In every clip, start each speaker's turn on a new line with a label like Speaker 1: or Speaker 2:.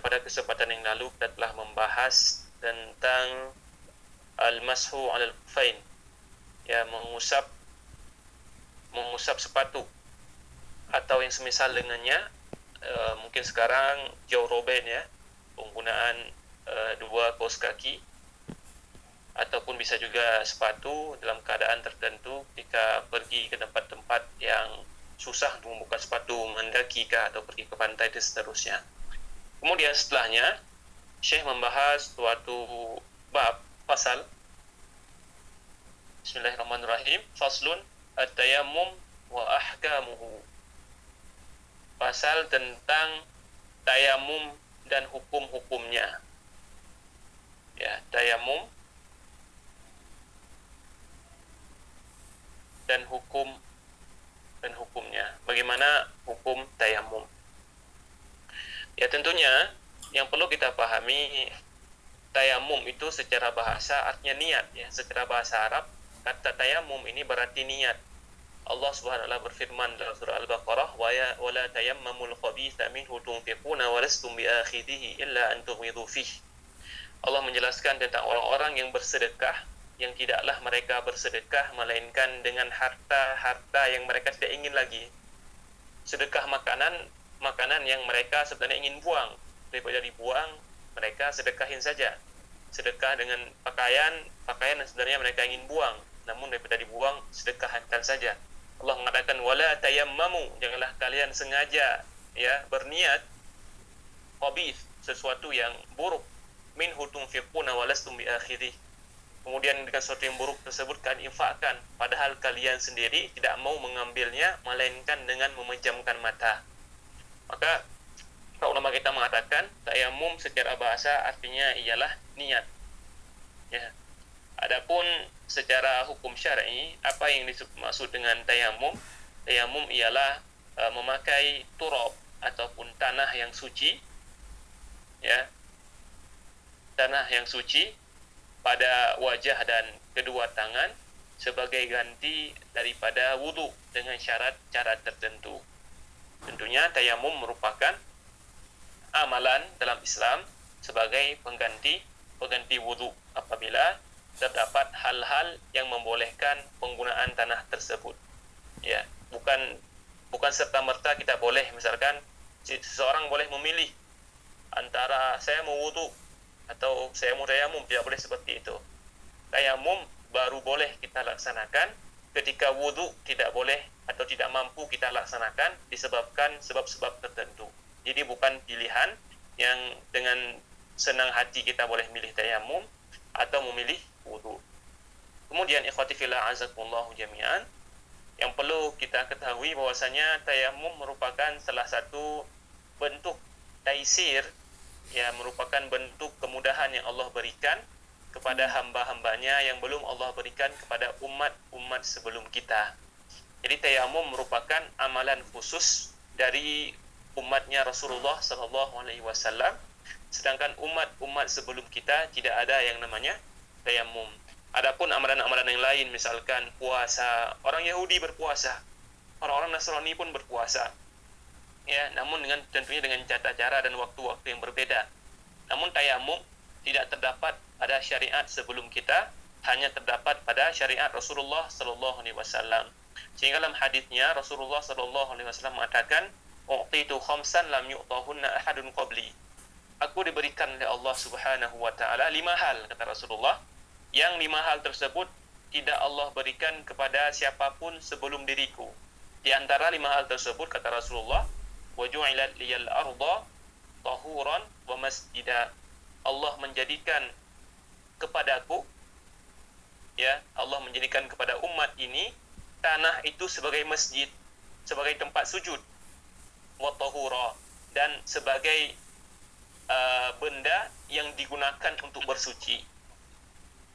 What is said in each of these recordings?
Speaker 1: pada kesempatan yang lalu kita telah membahas tentang al-mashu 'alal khuffain, ya, mengusap sepatu atau yang semisal dengannya. Mungkin sekarang jauh roben, ya, penggunaan dua kaus kaki, ataupun bisa juga sepatu dalam keadaan tertentu ketika pergi ke tempat-tempat yang susah untuk membuka sepatu, mendaki kah, atau pergi ke pantai dan seterusnya. Kemudian setelahnya Syekh membahas suatu bab, pasal. Bismillahirrahmanirrahim. Faslun at-tayammum wa ahkamuhu. Pasal tentang tayamum dan hukum-hukumnya. Ya, tayamum dan hukumnya. Bagaimana hukum tayamum? Ya, tentunya yang perlu kita pahami, tayamum itu secara bahasa artinya niat, ya. Secara bahasa Arab, kata tayamum ini berarti niat. Allah Subhanahu wa taala berfirman dalam surah Al-Baqarah, wa la tayammamul khabitha minhu tunfiquna wa lastum bi'akhidhihi illa an tughmidu fihi. Allah menjelaskan tentang orang-orang yang bersedekah, yang tidaklah mereka bersedekah melainkan dengan harta yang mereka tidak ingin lagi. Sedekah makanan yang mereka sebenarnya ingin buang, daripada dibuang mereka sedekahin saja. Sedekah dengan pakaian yang sebenarnya mereka ingin buang, namun daripada dibuang sedekahkan saja. Allah mengatakan wala tayammamu, janganlah kalian sengaja, ya, berniat khabith, sesuatu yang buruk, minhu tunfiquna wa lastum biakhirih. Kemudian dengan sesuatu yang buruk tersebut kalian infakkan, padahal kalian sendiri tidak mau mengambilnya melainkan dengan memejamkan mata. Maka para ulama kita mengatakan tayamum secara bahasa artinya ialah niat, ya. Adapun secara hukum syar'i, apa yang dimaksud dengan tayamum? Tayamum ialah memakai turab ataupun tanah yang suci, ya, tanah yang suci pada wajah dan kedua tangan sebagai ganti daripada wudu dengan syarat-syarat tertentu. Tentunya tayamum merupakan amalan dalam Islam sebagai pengganti wudu apabila terdapat hal-hal yang membolehkan penggunaan tanah tersebut. Ya, bukan serta-merta kita boleh, misalkan seseorang boleh memilih antara saya mau wudu atau saya mau tayamum, tidak boleh seperti itu. Tayamum baru boleh kita laksanakan ketika wudu tidak boleh atau tidak mampu kita laksanakan disebabkan sebab-sebab tertentu. Jadi bukan pilihan yang dengan senang hati kita boleh milih tayamum atau memilih wudu. Kemudian ikhwati fillah azakumullah jami'an, yang perlu kita ketahui bahwasanya tayamum merupakan salah satu bentuk taisir, ya, merupakan bentuk kemudahan yang Allah berikan kepada hamba-hambanya yang belum Allah berikan kepada umat-umat sebelum kita. Jadi tayamum merupakan amalan khusus dari umatnya Rasulullah SAW, sedangkan umat-umat sebelum kita tidak ada yang namanya tayamum. Adapun amalan-amalan yang lain, misalkan puasa, orang Yahudi berpuasa, orang-orang Nasrani pun berpuasa, ya, namun tentunya dengan tata cara dan waktu-waktu yang berbeda. Namun tayamum tidak terdapat pada syariat sebelum kita, hanya terdapat pada syariat Rasulullah SAW. Sehingga dalam hadisnya Rasulullah SAW mengatakan, u'titu khamsan lam yu'tahunna ahadun qabli. Aku diberikan oleh Allah Subhanahu wa taala 5 hal, kata Rasulullah, yang 5 hal tersebut tidak Allah berikan kepada siapapun sebelum diriku. Di antara 5 hal tersebut, kata Rasulullah, wa ju'ilat liyal arda tahuran wa masjida. Allah menjadikan kepadaku, ya, Allah menjadikan kepada umat ini tanah itu sebagai masjid, sebagai tempat sujud, wa tahura, dan sebagai benda yang digunakan untuk bersuci.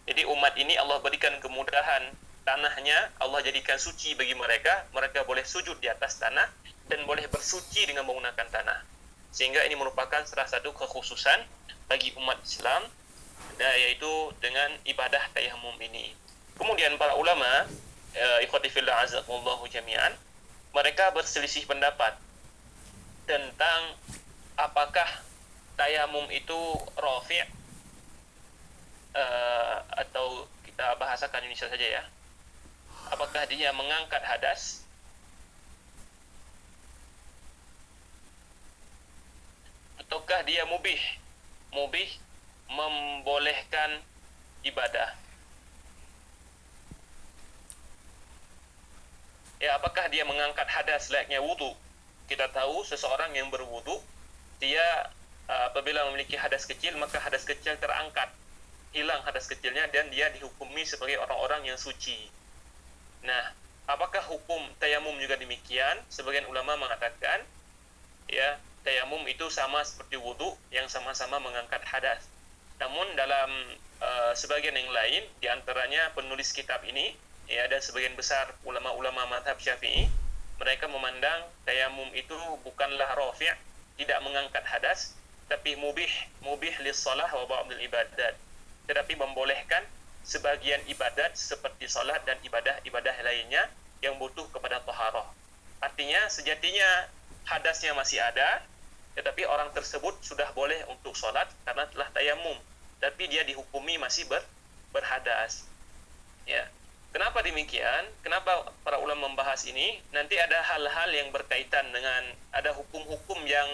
Speaker 1: Jadi umat ini Allah berikan kemudahan, tanahnya Allah jadikan suci bagi mereka, mereka boleh sujud di atas tanah dan boleh bersuci dengan menggunakan tanah. Sehingga ini merupakan salah satu kekhususan bagi umat Islam, yaitu dengan ibadah tayamum ini. Kemudian para ulama, ikhwati fillah azakumullahu jami'an, mereka berselisih pendapat tentang apakah tayamum itu rafi' atau kita bahasakan Indonesia saja ya. Apakah dia mengangkat hadas? Ataukah dia mubih? Mubih membolehkan ibadah. Ya, apakah dia mengangkat hadas layaknya wudu? Kita tahu seseorang yang berwudu, dia apabila memiliki hadas kecil, maka hadas kecil terangkat. Hilang hadas kecilnya dan dia dihukumi sebagai orang-orang yang suci. Nah, apakah hukum tayamum juga demikian? Sebagian ulama mengatakan, ya, tayamum itu sama seperti wudu yang sama-sama mengangkat hadas. Namun dalam sebagian yang lain, diantaranya penulis kitab ini, ya, dan sebagian besar ulama-ulama mazhab Syafi'i, mereka memandang tayamum itu bukanlah rafi', tidak mengangkat hadas, tapi mubih lis-shalah wa ba'dil ibadat, tetapi membolehkan sebagian ibadat seperti salat dan ibadah-ibadah lainnya yang butuh kepada taharah. Artinya sejatinya hadasnya masih ada, tetapi orang tersebut sudah boleh untuk salat karena telah tayamum, tapi dia dihukumi masih berhadas. Ya. Kenapa demikian? Kenapa para ulama membahas ini? Nanti ada hal-hal yang berkaitan dengan ada hukum-hukum yang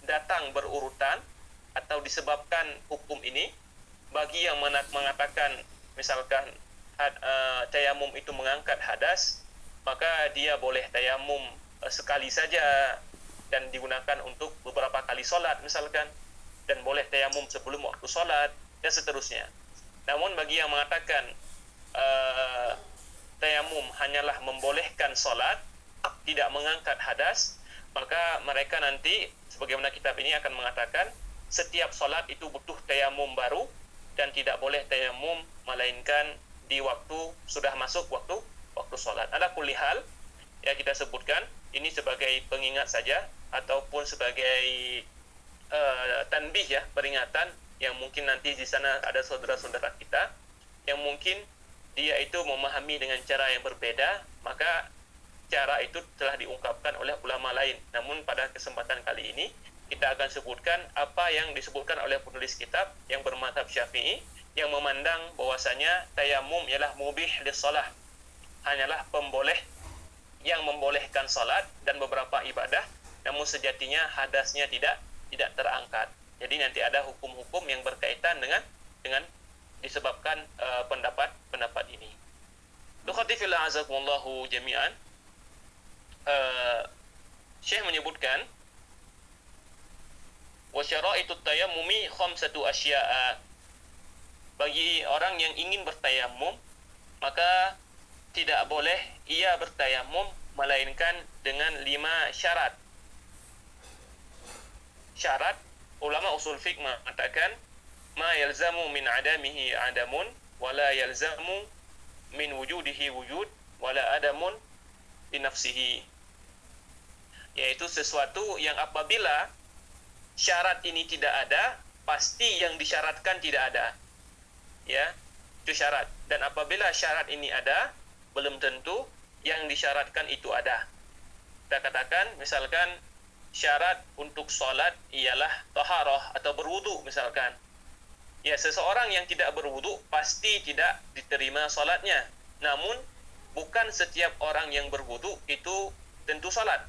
Speaker 1: datang berurutan atau disebabkan hukum ini. Bagi yang mengatakan misalkan tayamum itu mengangkat hadas, maka dia boleh tayamum sekali saja dan digunakan untuk beberapa kali sholat misalkan, dan boleh tayamum sebelum waktu sholat dan seterusnya. Namun bagi yang mengatakan tayamum hanyalah membolehkan sholat, tidak mengangkat hadas, maka mereka nanti sebagaimana kitab ini akan mengatakan setiap sholat itu butuh tayamum baru dan tidak boleh tayamum melainkan di waktu sudah masuk waktu sholat. Ala kulli hal, ya, kita sebutkan ini sebagai pengingat saja ataupun sebagai tanbih, ya, peringatan yang mungkin nanti di sana ada saudara-saudara kita yang mungkin dia itu memahami dengan cara yang berbeda, maka cara itu telah diungkapkan oleh ulama lain. Namun pada kesempatan kali ini kita akan sebutkan apa yang disebutkan oleh penulis kitab yang bermadzhab Syafi'i, yang memandang bahwasanya tayamum ialah mubih lis-shalah, hanyalah pemboleh yang membolehkan salat dan beberapa ibadah, namun sejatinya hadasnya tidak terangkat. Jadi nanti ada hukum-hukum yang berkaitan dengan disebabkan pendapat ini. Tukhati fillah azakumullahu jami'an. Syekh menyebutkan wa syara'itut tayammumi khamsatu asya'a. Bagi orang yang ingin bertayamum, maka tidak boleh ia bertayamum melainkan dengan 5 syarat. Syarat, ulama usul fiqh mengatakan ma yalzamu min adamihi adamun wala yalzamu min wujudihi wujud wala adamun bi nafsihi, yaitu sesuatu yang apabila syarat ini tidak ada, pasti yang disyaratkan tidak ada, ya, itu syarat. Dan apabila syarat ini ada, belum tentu yang disyaratkan itu ada. Kita katakan misalkan syarat untuk sholat ialah taharah atau berwudu misalkan. Ya, seseorang yang tidak berwudu pasti tidak diterima sholatnya. Namun bukan setiap orang yang berwudu itu tentu sholat.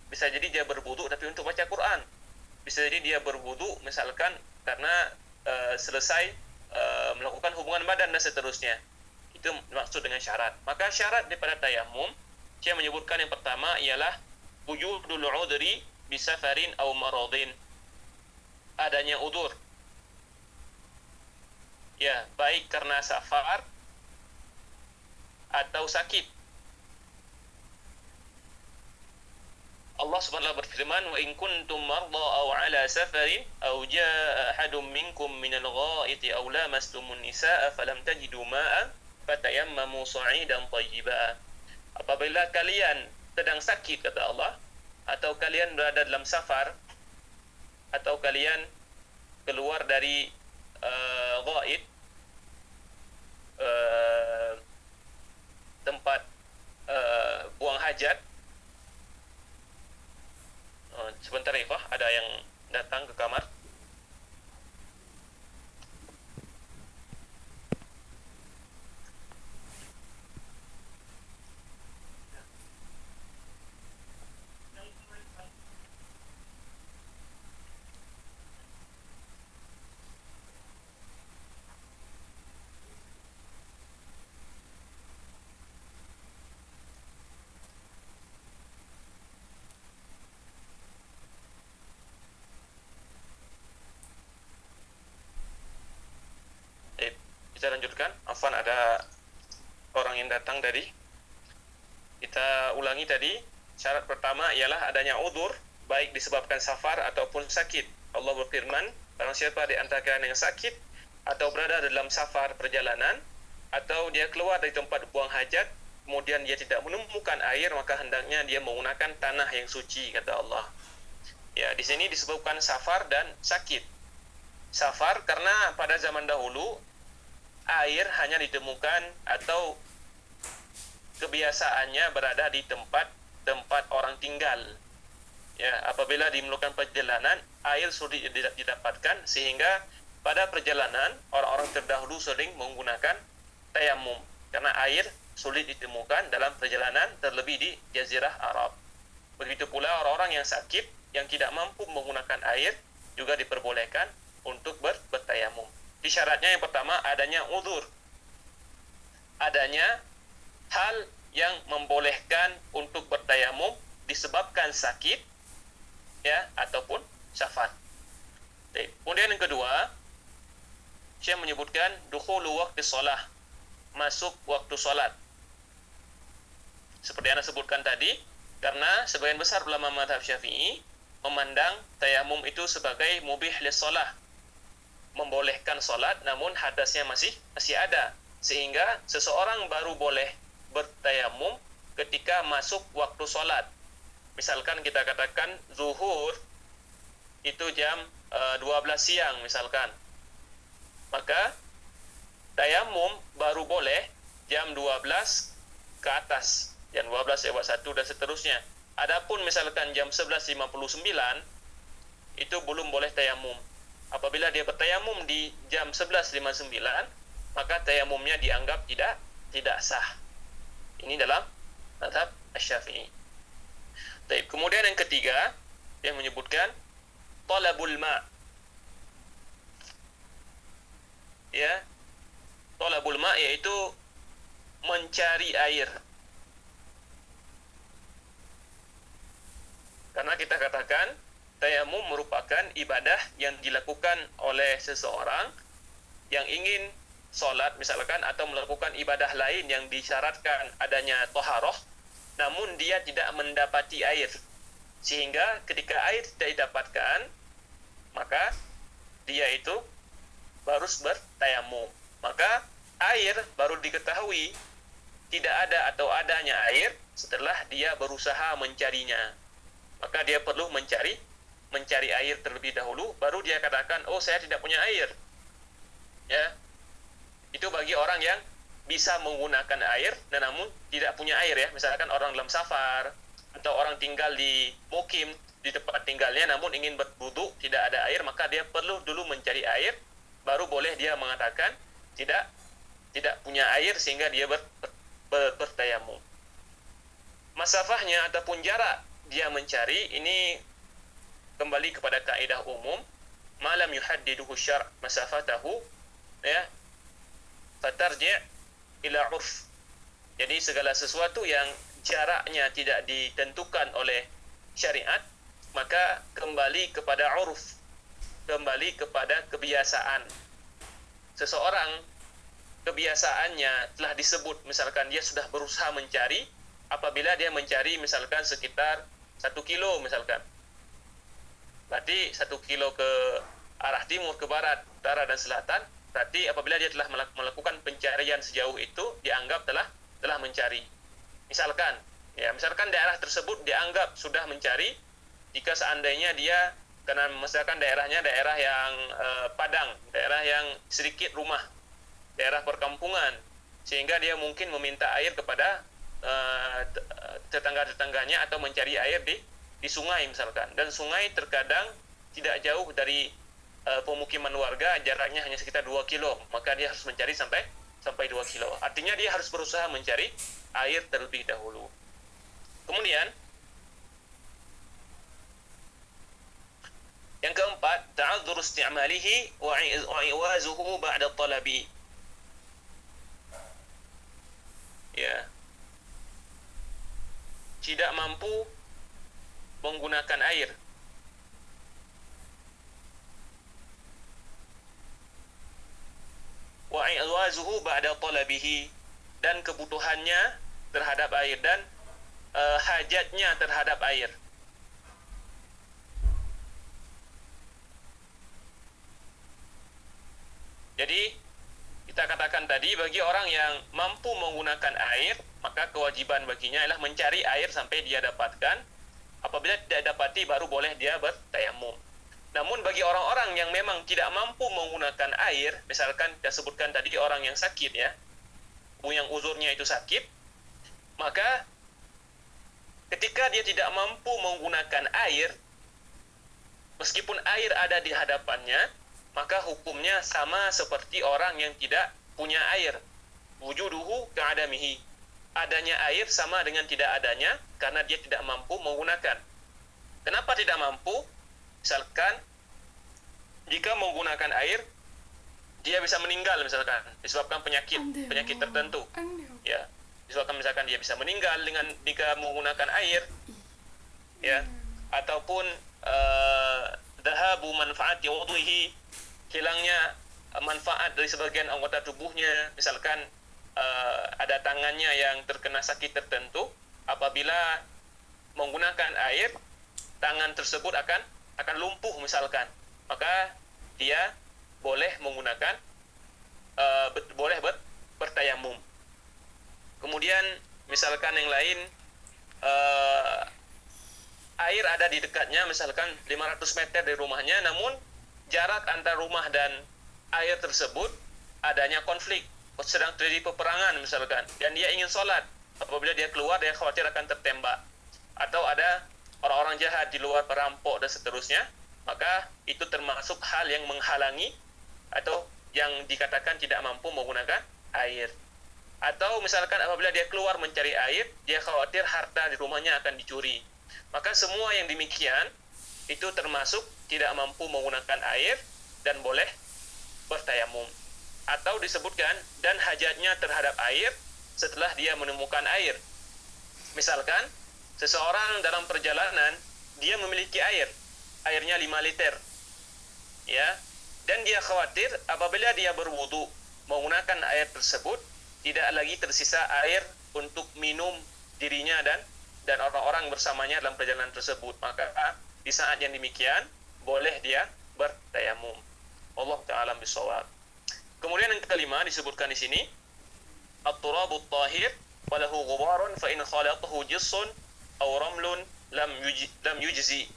Speaker 1: Bisa jadi dia berwudu tapi untuk baca Quran. Bisa jadi dia berwudu misalkan karena selesai melakukan hubungan badan dan seterusnya. Itu maksud dengan syarat. Maka syarat daripada tayamum, saya menyebutkan yang pertama ialah wujudul udhri bisafarin aw maradin. Adanya udzur. Ya, baik karena safar atau sakit. Allah Subhanahu wa berfirman, "Wa in kuntum marda aw 'ala safarin aw jaa'a ahadun minkum minal ghaa'iti aw lamastumun nisaa'a falam tajidu ma'an fatayammamu sa'idan thayyiban." Apabila kalian sedang sakit, kata Allah, atau kalian berada dalam safar, atau kalian keluar dari ghaid, tempat buang hajat. Sebentar Ifah, ada yang datang ke kamar. Kita lanjutkan. Afwan, ada orang yang datang tadi. Kita ulangi tadi. Syarat pertama ialah adanya udzur, baik disebabkan safar ataupun sakit. Allah berfirman, barang siapa di antara kalian yang sakit atau berada dalam safar perjalanan, atau dia keluar dari tempat buang hajat, kemudian dia tidak menemukan air, maka hendaknya dia menggunakan tanah yang suci, kata Allah. Ya, di sini disebutkan safar dan sakit. Safar karena pada zaman dahulu air hanya ditemukan atau kebiasaannya berada di tempat orang tinggal. Ya, apabila dimemerlukan perjalanan, air sulit didapatkan, sehingga pada perjalanan orang-orang terdahulu sering menggunakan tayamum karena air sulit ditemukan dalam perjalanan, terlebih di Jazirah Arab. Begitu pula orang-orang yang sakit yang tidak mampu menggunakan air juga diperbolehkan untuk bertayamum. Di syaratnya yang pertama adanya udzur, adanya hal yang membolehkan untuk bertayamum disebabkan sakit, ya, ataupun safar. Kemudian yang kedua, Syekh menyebutkan dukhulu waqti shalah, masuk waktu salat. Seperti yang Anda sebutkan tadi, karena sebagian besar ulama mazhab Syafi'i memandang tayamum itu sebagai mubih lis-shalah, membolehkan salat namun hadasnya masih ada, sehingga seseorang baru boleh bertayamum ketika masuk waktu salat. Misalkan kita katakan zuhur itu jam 12 siang misalkan, maka tayamum baru boleh jam 12 ke atas, jam 12:01 dan seterusnya. Adapun misalkan jam 11:59 itu belum boleh tayamum. Apabila dia bertayamum di jam 11:59, maka tayamumnya dianggap tidak sah. Ini dalam mazhab Asy-Syafi'i. Baik, kemudian yang ketiga yang menyebutkan talabul ma'. Ya, talabul ma' yaitu mencari air. Karena kita katakan tayamum merupakan ibadah yang dilakukan oleh seseorang yang ingin sholat misalkan, atau melakukan ibadah lain yang disyaratkan adanya toharoh, namun dia tidak mendapati air, sehingga ketika air tidak didapatkan, maka dia itu harus bertayamum. Maka air baru diketahui tidak ada atau adanya air setelah dia berusaha mencarinya. Maka dia perlu mencari air terlebih dahulu, baru dia katakan, oh saya tidak punya air. Ya, itu bagi orang yang bisa menggunakan air dan namun tidak punya air, ya. Misalkan orang dalam safar atau orang tinggal di mukim, di tempat tinggalnya namun ingin berwudu, tidak ada air, maka dia perlu dulu mencari air, baru boleh dia mengatakan tidak punya air sehingga dia bertayamum. Masafahnya ataupun jarak dia mencari ini kembali kepada kaidah umum, malam yuhaddiduhu syar' masafatahu, ya, fatarji' ila 'urf. Jadi segala sesuatu yang jaraknya tidak ditentukan oleh syariat, maka kembali kepada 'urf, kembali kepada kebiasaan. Seseorang kebiasaannya telah disebut, misalkan dia sudah berusaha mencari, apabila dia mencari misalkan sekitar 1 kilo misalkan, berarti 1 kilo ke arah timur, ke barat, utara dan selatan, berarti apabila dia telah melakukan pencarian sejauh itu, dianggap telah mencari. Misalkan daerah tersebut dianggap sudah mencari jika seandainya dia, karena misalkan daerahnya daerah yang padang, daerah yang sedikit rumah, daerah perkampungan, sehingga dia mungkin meminta air kepada tetangga-tetangganya atau mencari air di sungai misalkan, dan sungai terkadang tidak jauh dari pemukiman warga, jaraknya hanya sekitar 2 kilo, maka dia harus mencari sampai 2 kilo. Artinya dia harus berusaha mencari air terlebih dahulu. Kemudian yang keempat, ta'adzur isti'malihi wa i'wazuhu ba'da talabi. Ya, tidak mampu menggunakan air, wa ihtiyazuhu ba'da talabihi, dan kebutuhannya terhadap air, dan hajatnya terhadap air. Jadi kita katakan tadi, bagi orang yang mampu menggunakan air, maka kewajiban baginya adalah mencari air sampai dia dapatkan. Apabila tidak dapati, baru boleh dia bertayamum. Namun bagi orang-orang yang memang tidak mampu menggunakan air, misalkan kita sebutkan tadi orang yang sakit ya, yang uzurnya itu sakit, maka ketika dia tidak mampu menggunakan air, meskipun air ada di hadapannya, maka hukumnya sama seperti orang yang tidak punya air. Wujuduhu ka'adamihi. Adanya air sama dengan tidak adanya, karena dia tidak mampu menggunakan. Kenapa tidak mampu? Misalkan, jika menggunakan air, dia bisa meninggal misalkan, disebabkan penyakit tertentu. Ya, disebabkan misalkan dia bisa meninggal dengan jika menggunakan air, ya, ataupun dhahabu manfaati wudhihi, hilangnya manfaat dari sebagian anggota tubuhnya, misalkan ada tangannya yang terkena sakit tertentu, apabila menggunakan air, tangan tersebut akan lumpuh misalkan, maka dia boleh menggunakan bertayamum. Kemudian misalkan yang lain, air ada di dekatnya, misalkan 500 meter dari rumahnya, namun jarak antara rumah dan air tersebut adanya konflik, sedang terjadi peperangan misalkan, dan dia ingin sholat. Apabila dia keluar, dia khawatir akan tertembak, atau ada orang-orang jahat di luar, perampok dan seterusnya, maka itu termasuk hal yang menghalangi atau yang dikatakan tidak mampu menggunakan air. Atau misalkan apabila dia keluar mencari air, dia khawatir harta di rumahnya akan dicuri. Maka semua yang demikian itu termasuk tidak mampu menggunakan air dan boleh bertayamum. Atau disebutkan dan hajatnya terhadap air setelah dia menemukan air. Misalkan seseorang dalam perjalanan, dia memiliki airnya 5 liter, ya, dan dia khawatir apabila dia berwudu menggunakan air tersebut, tidak lagi tersisa air untuk minum dirinya dan orang-orang bersamanya dalam perjalanan tersebut. Maka di saat yang demikian boleh dia bertayamum. Allah ta'ala bisawab. Kemudian yang kelima disebutkan di sini, at-turabut tahir walahu ghubarun fa in khalatahu jissun aw ramlun lam yujzi.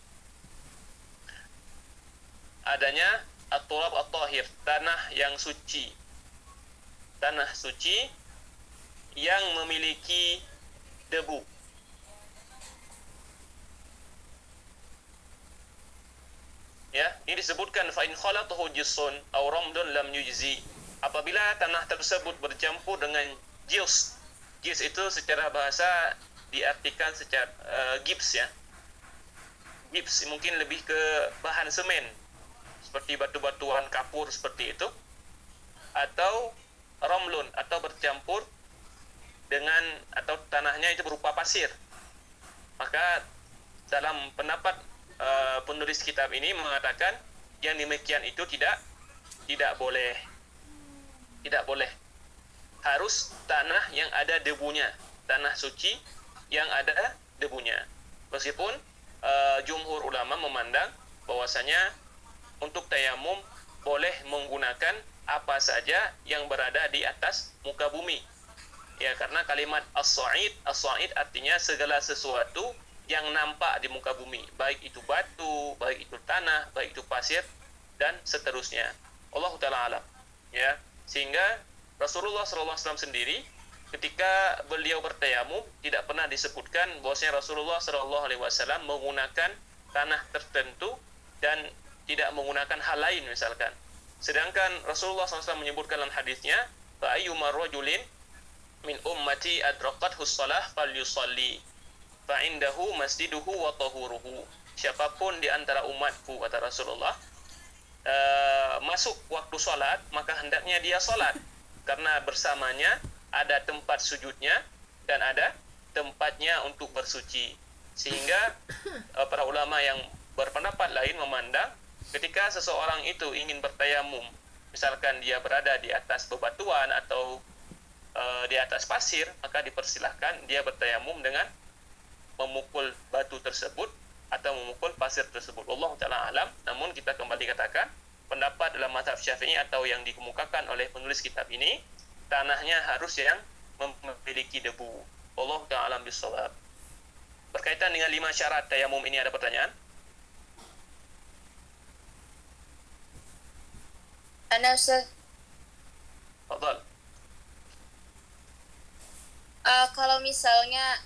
Speaker 1: Adanya at-turab at-tahir, tanah yang suci. Tanah suci yang memiliki debu. Ya, ini disebutkan fa in khalatahu jissun aw ramlun lam yujzi. Apabila tanah tersebut bercampur dengan jils. Jils itu secara bahasa diartikan secara gips ya. Gips mungkin lebih ke bahan semen, seperti batu-batuan kapur seperti itu, atau ramlun, atau bercampur dengan, atau tanahnya itu berupa pasir. Maka dalam pendapat penulis kitab ini mengatakan yang demikian itu tidak boleh. Tidak boleh. Harus tanah yang ada debunya, tanah suci yang ada debunya. Meskipun jumhur ulama memandang bahwasanya untuk tayamum boleh menggunakan apa saja yang berada di atas muka bumi. Ya, karena kalimat as-sa'id artinya segala sesuatu yang nampak di muka bumi, baik itu batu, baik itu tanah, baik itu pasir dan seterusnya. Allah Ta'ala alam. Ya, sehingga Rasulullah SAW sendiri ketika beliau bertayamum tidak pernah disebutkan bahwasanya Rasulullah SAW menggunakan tanah tertentu dan tidak menggunakan hal lain misalkan. Sedangkan Rasulullah SAW menyebutkan dalam hadisnya, fa ayyuma rajulin min ummati adraqathu shalah falyusalli fa indahu masjiduhu wa tahuruhu. Siapapun di antara umatku, kata Rasulullah, masuk waktu salat, maka hendaknya dia salat, karena bersamanya ada tempat sujudnya dan ada tempatnya untuk bersuci. Sehingga para ulama yang berpendapat lain memandang ketika seseorang itu ingin bertayamum misalkan dia berada di atas bebatuan atau di atas pasir, maka dipersilahkan dia bertayamum dengan memukul batu tersebut atau memukul pasir tersebut. Allah Ta'ala alam. Namun kita kembali katakan, pendapat dalam mazhab Syafi'i atau yang dikemukakan oleh penulis kitab ini, tanahnya harus yang memiliki debu. Allah Ta'ala alam bisawab. Berkaitan dengan 5 syarat tayamum ini ada pertanyaan?
Speaker 2: Ana Ustaz.
Speaker 1: Fadhal.
Speaker 2: Kalau misalnya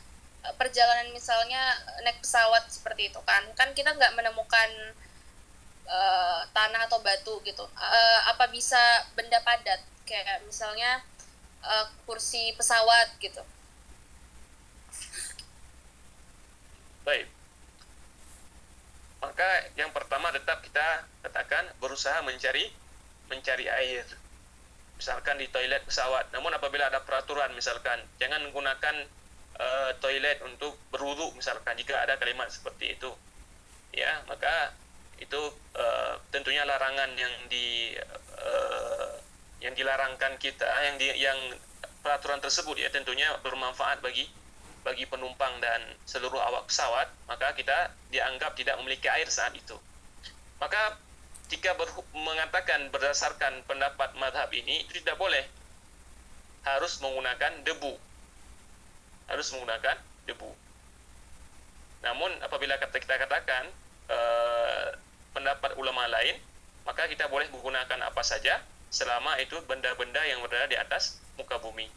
Speaker 2: perjalanan misalnya naik pesawat seperti itu kan kita nggak menemukan tanah atau batu gitu. Apa bisa benda padat kayak misalnya kursi pesawat gitu?
Speaker 1: Baik. Maka yang pertama tetap kita katakan berusaha mencari air. Misalkan di toilet pesawat. Namun apabila ada peraturan misalkan jangan menggunakan toilet untuk berwudu misalkan, jika ada kalimat seperti itu, ya maka itu tentunya larangan yang dilarangkan kita, yang peraturan tersebut ya tentunya bermanfaat bagi penumpang dan seluruh awak pesawat, maka kita dianggap tidak memiliki air saat itu. Maka jika mengatakan berdasarkan pendapat mazhab ini, itu tidak boleh, harus menggunakan debu. Namun apabila kita katakan pendapat ulama lain, maka kita boleh menggunakan apa saja selama itu benda-benda yang berada di atas muka bumi.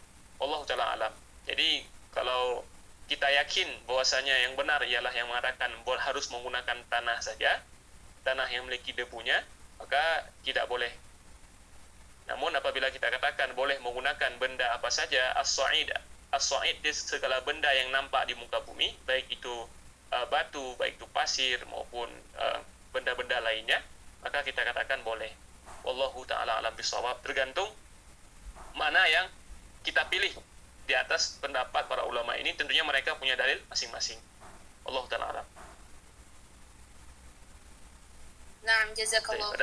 Speaker 1: Allah Ta'ala alam. Jadi kalau kita yakin bahwasanya yang benar ialah yang mengatakan harus menggunakan tanah saja, tanah yang memiliki debunya, maka tidak boleh. Namun apabila kita katakan boleh menggunakan benda apa saja, as-sa'id di segala benda yang nampak di muka bumi, baik itu batu, baik itu pasir maupun benda-benda lainnya, maka kita katakan boleh. Wallahu ta'ala alam bisawab. Tergantung mana yang kita pilih di atas pendapat para ulama ini, tentunya mereka punya dalil masing-masing. Allah ta'ala alam.
Speaker 2: Nah, jazakallah.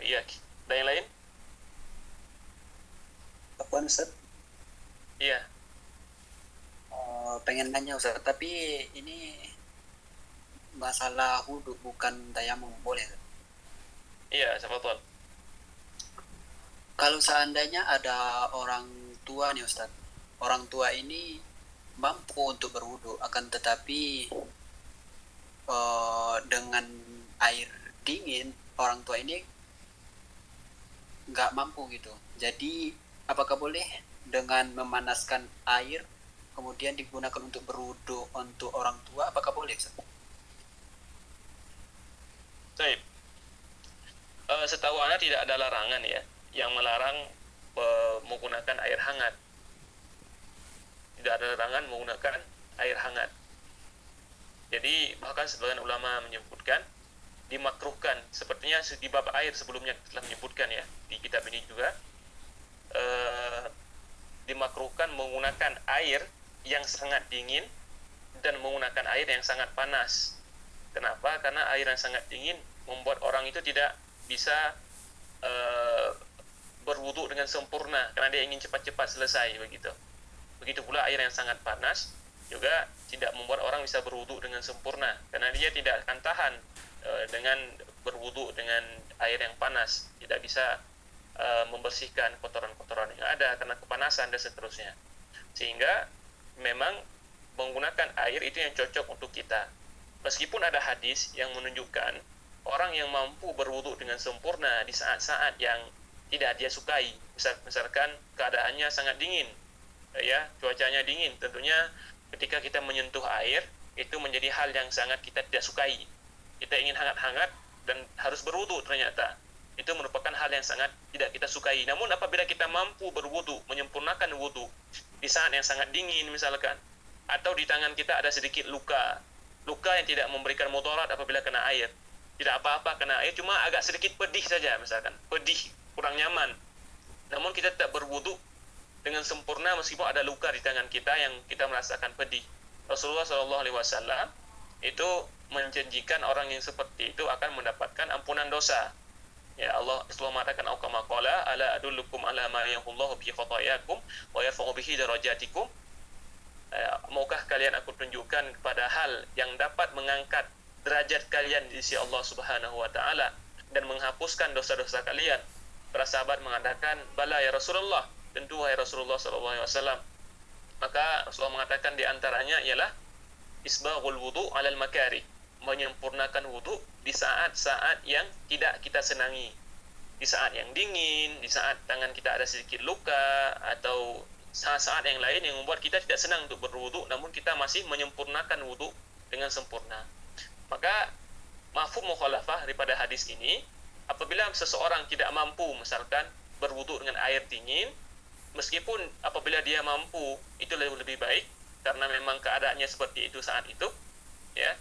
Speaker 1: Iya, ada yang lain?
Speaker 3: Apa Ustaz?
Speaker 1: Iya.
Speaker 3: Pengen nanya Ustaz, tapi ini masalah wudu bukan tayamum, boleh?
Speaker 1: Iya, tafadhol.
Speaker 3: Kalau seandainya ada orang tua nih Ustaz, orang tua ini mampu untuk berwudu, akan tetapi dengan air dingin orang tua ini nggak mampu gitu. Jadi apakah boleh dengan memanaskan air kemudian digunakan untuk berwudu untuk orang tua, apakah boleh Ustaz?
Speaker 1: Baik. Setahu Anda tidak ada larangan ya yang melarang menggunakan air hangat. Tidak ada larangan menggunakan air hangat. Jadi bahkan sebagian ulama menyebutkan dimakruhkan, sepertinya di bab air sebelumnya telah menyebutkan ya di kitab ini juga, dimakruhkan menggunakan air yang sangat dingin dan menggunakan air yang sangat panas. Kenapa? Karena air yang sangat dingin membuat orang itu tidak bisa berwudu dengan sempurna karena dia ingin cepat-cepat selesai begitu. Begitu pula air yang sangat panas juga tidak membuat orang bisa berwudu dengan sempurna karena dia tidak akan tahan dengan berwudu dengan air yang panas, tidak bisa membersihkan kotoran-kotoran yang ada karena kepanasan dan seterusnya. Sehingga memang menggunakan air itu yang cocok untuk kita. Meskipun ada hadis yang menunjukkan orang yang mampu berwudu dengan sempurna di saat-saat yang tidak dia sukai, misalkan keadaannya sangat dingin, ya cuacanya dingin, tentunya ketika kita menyentuh air itu menjadi hal yang sangat kita tidak sukai. Kita ingin hangat-hangat dan harus berwudu, ternyata itu merupakan hal yang sangat tidak kita sukai. Namun apabila kita mampu berwudu, menyempurnakan wudu di saat yang sangat dingin misalkan, atau di tangan kita ada sedikit luka yang tidak memberikan mudarat apabila kena air, tidak apa-apa kena air, cuma agak sedikit pedih saja misalkan, pedih, kurang nyaman, namun kita tetap berwudu dengan sempurna meskipun ada luka di tangan kita yang kita merasakan pedih. Rasulullah SAW itu menjanjikan orang yang seperti itu akan mendapatkan ampunan dosa. Ya Allah mengatakan au kama qala ala adullukum ala ma yahullahu bi khatayakum wa yarfa'u bihi darajatikum. Maukah kalian aku tunjukkan kepada hal yang dapat mengangkat derajat kalian di sisi Allah Subhanahu wa taala dan menghapuskan dosa-dosa kalian. Para sahabat mengatakan, "Bala ya Rasulullah." Tentu wahai Rasulullah sallallahu alaihi wasallam. Maka Rasulullah mengatakan di antaranya ialah isbaghul wudu 'alal makari, menyempurnakan wudu di saat-saat yang tidak kita senangi. Di saat yang dingin, di saat tangan kita ada sedikit luka, atau saat-saat yang lain yang membuat kita tidak senang untuk berwudu, namun kita masih menyempurnakan wudu dengan sempurna. Maka mafhum mukhalafah daripada hadis ini, apabila seseorang tidak mampu misalkan berwudu dengan air dingin, meskipun apabila dia mampu itu lebih baik karena memang keadaannya seperti itu saat itu, ya,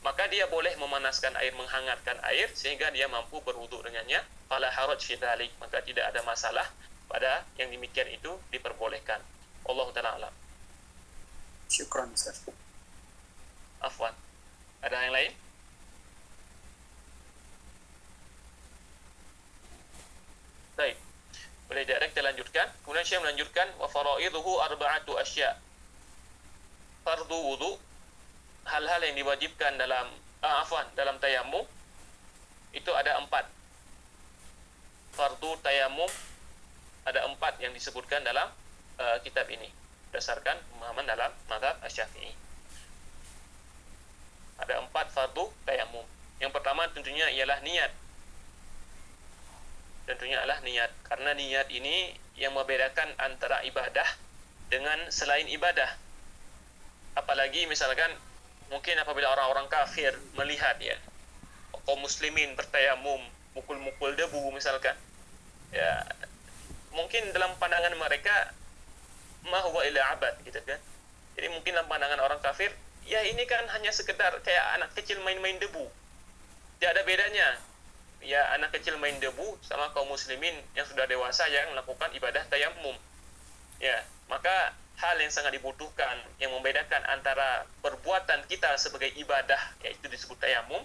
Speaker 1: maka dia boleh memanaskan air, menghangatkan air sehingga dia mampu berwudu dengannya. Fala haraj fi dzalik, maka tidak ada masalah pada yang demikian itu, diperbolehkan. Allah taala alam.
Speaker 3: Syukran Ustaz.
Speaker 1: Afwan. Ada yang lain? Baik. Boleh direct kita lanjutkan. Kemudian Syekh melanjutkan wa faraiduhu arba'atu asya. Fardu wudu, hal-hal yang diwajibkan dalam dalam tayamum itu ada 4. Fardu tayamum ada 4 yang disebutkan dalam kitab ini berdasarkan pemahaman dalam mazhab Asy-Syafi'i. Ada 4 fardu tayamum. Yang pertama tentunya ialah niat. Tentunya adalah niat, karena niat ini yang membedakan antara ibadah dengan selain ibadah. Apalagi misalkan mungkin apabila orang-orang kafir melihat ya kaum muslimin bertayamum, mukul-mukul debu misalkan, ya mungkin dalam pandangan mereka ma huwa illa abad gitu kan. Jadi mungkin dalam pandangan orang kafir, ya ini kan hanya sekedar kayak anak kecil main-main debu. Tidak ada bedanya. Ya anak kecil main debu sama kaum muslimin yang sudah dewasa yang melakukan ibadah tayamum. Ya, maka hal yang sangat dibutuhkan yang membedakan antara perbuatan kita sebagai ibadah, yaitu disebut tayamum,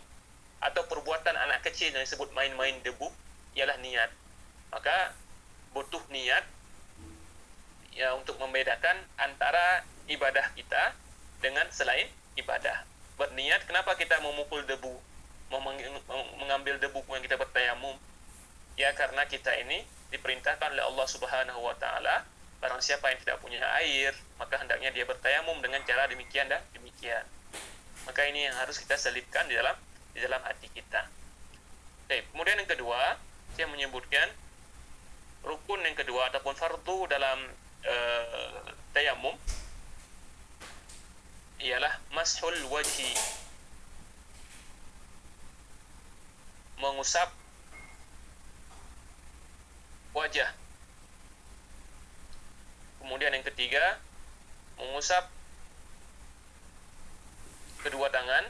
Speaker 1: atau perbuatan anak kecil yang disebut main-main debu, ialah niat. Maka butuh niat ya untuk membedakan antara ibadah kita dengan selain ibadah. Berniat, kenapa kita memukul debu, mengambil debu yang kita bertayamum? Ya karena kita ini diperintahkan oleh Allah Subhanahu wa taala, barang siapa yang tidak punya air, maka hendaknya dia bertayamum dengan cara demikian dan demikian. Maka ini yang harus kita selipkan di dalam hati kita. Baik, kemudian yang kedua, saya menyebutkan rukun yang kedua ataupun fardu dalam tayamum ialah mashul wajhi, mengusap wajah. Kemudian yang ketiga, mengusap kedua tangan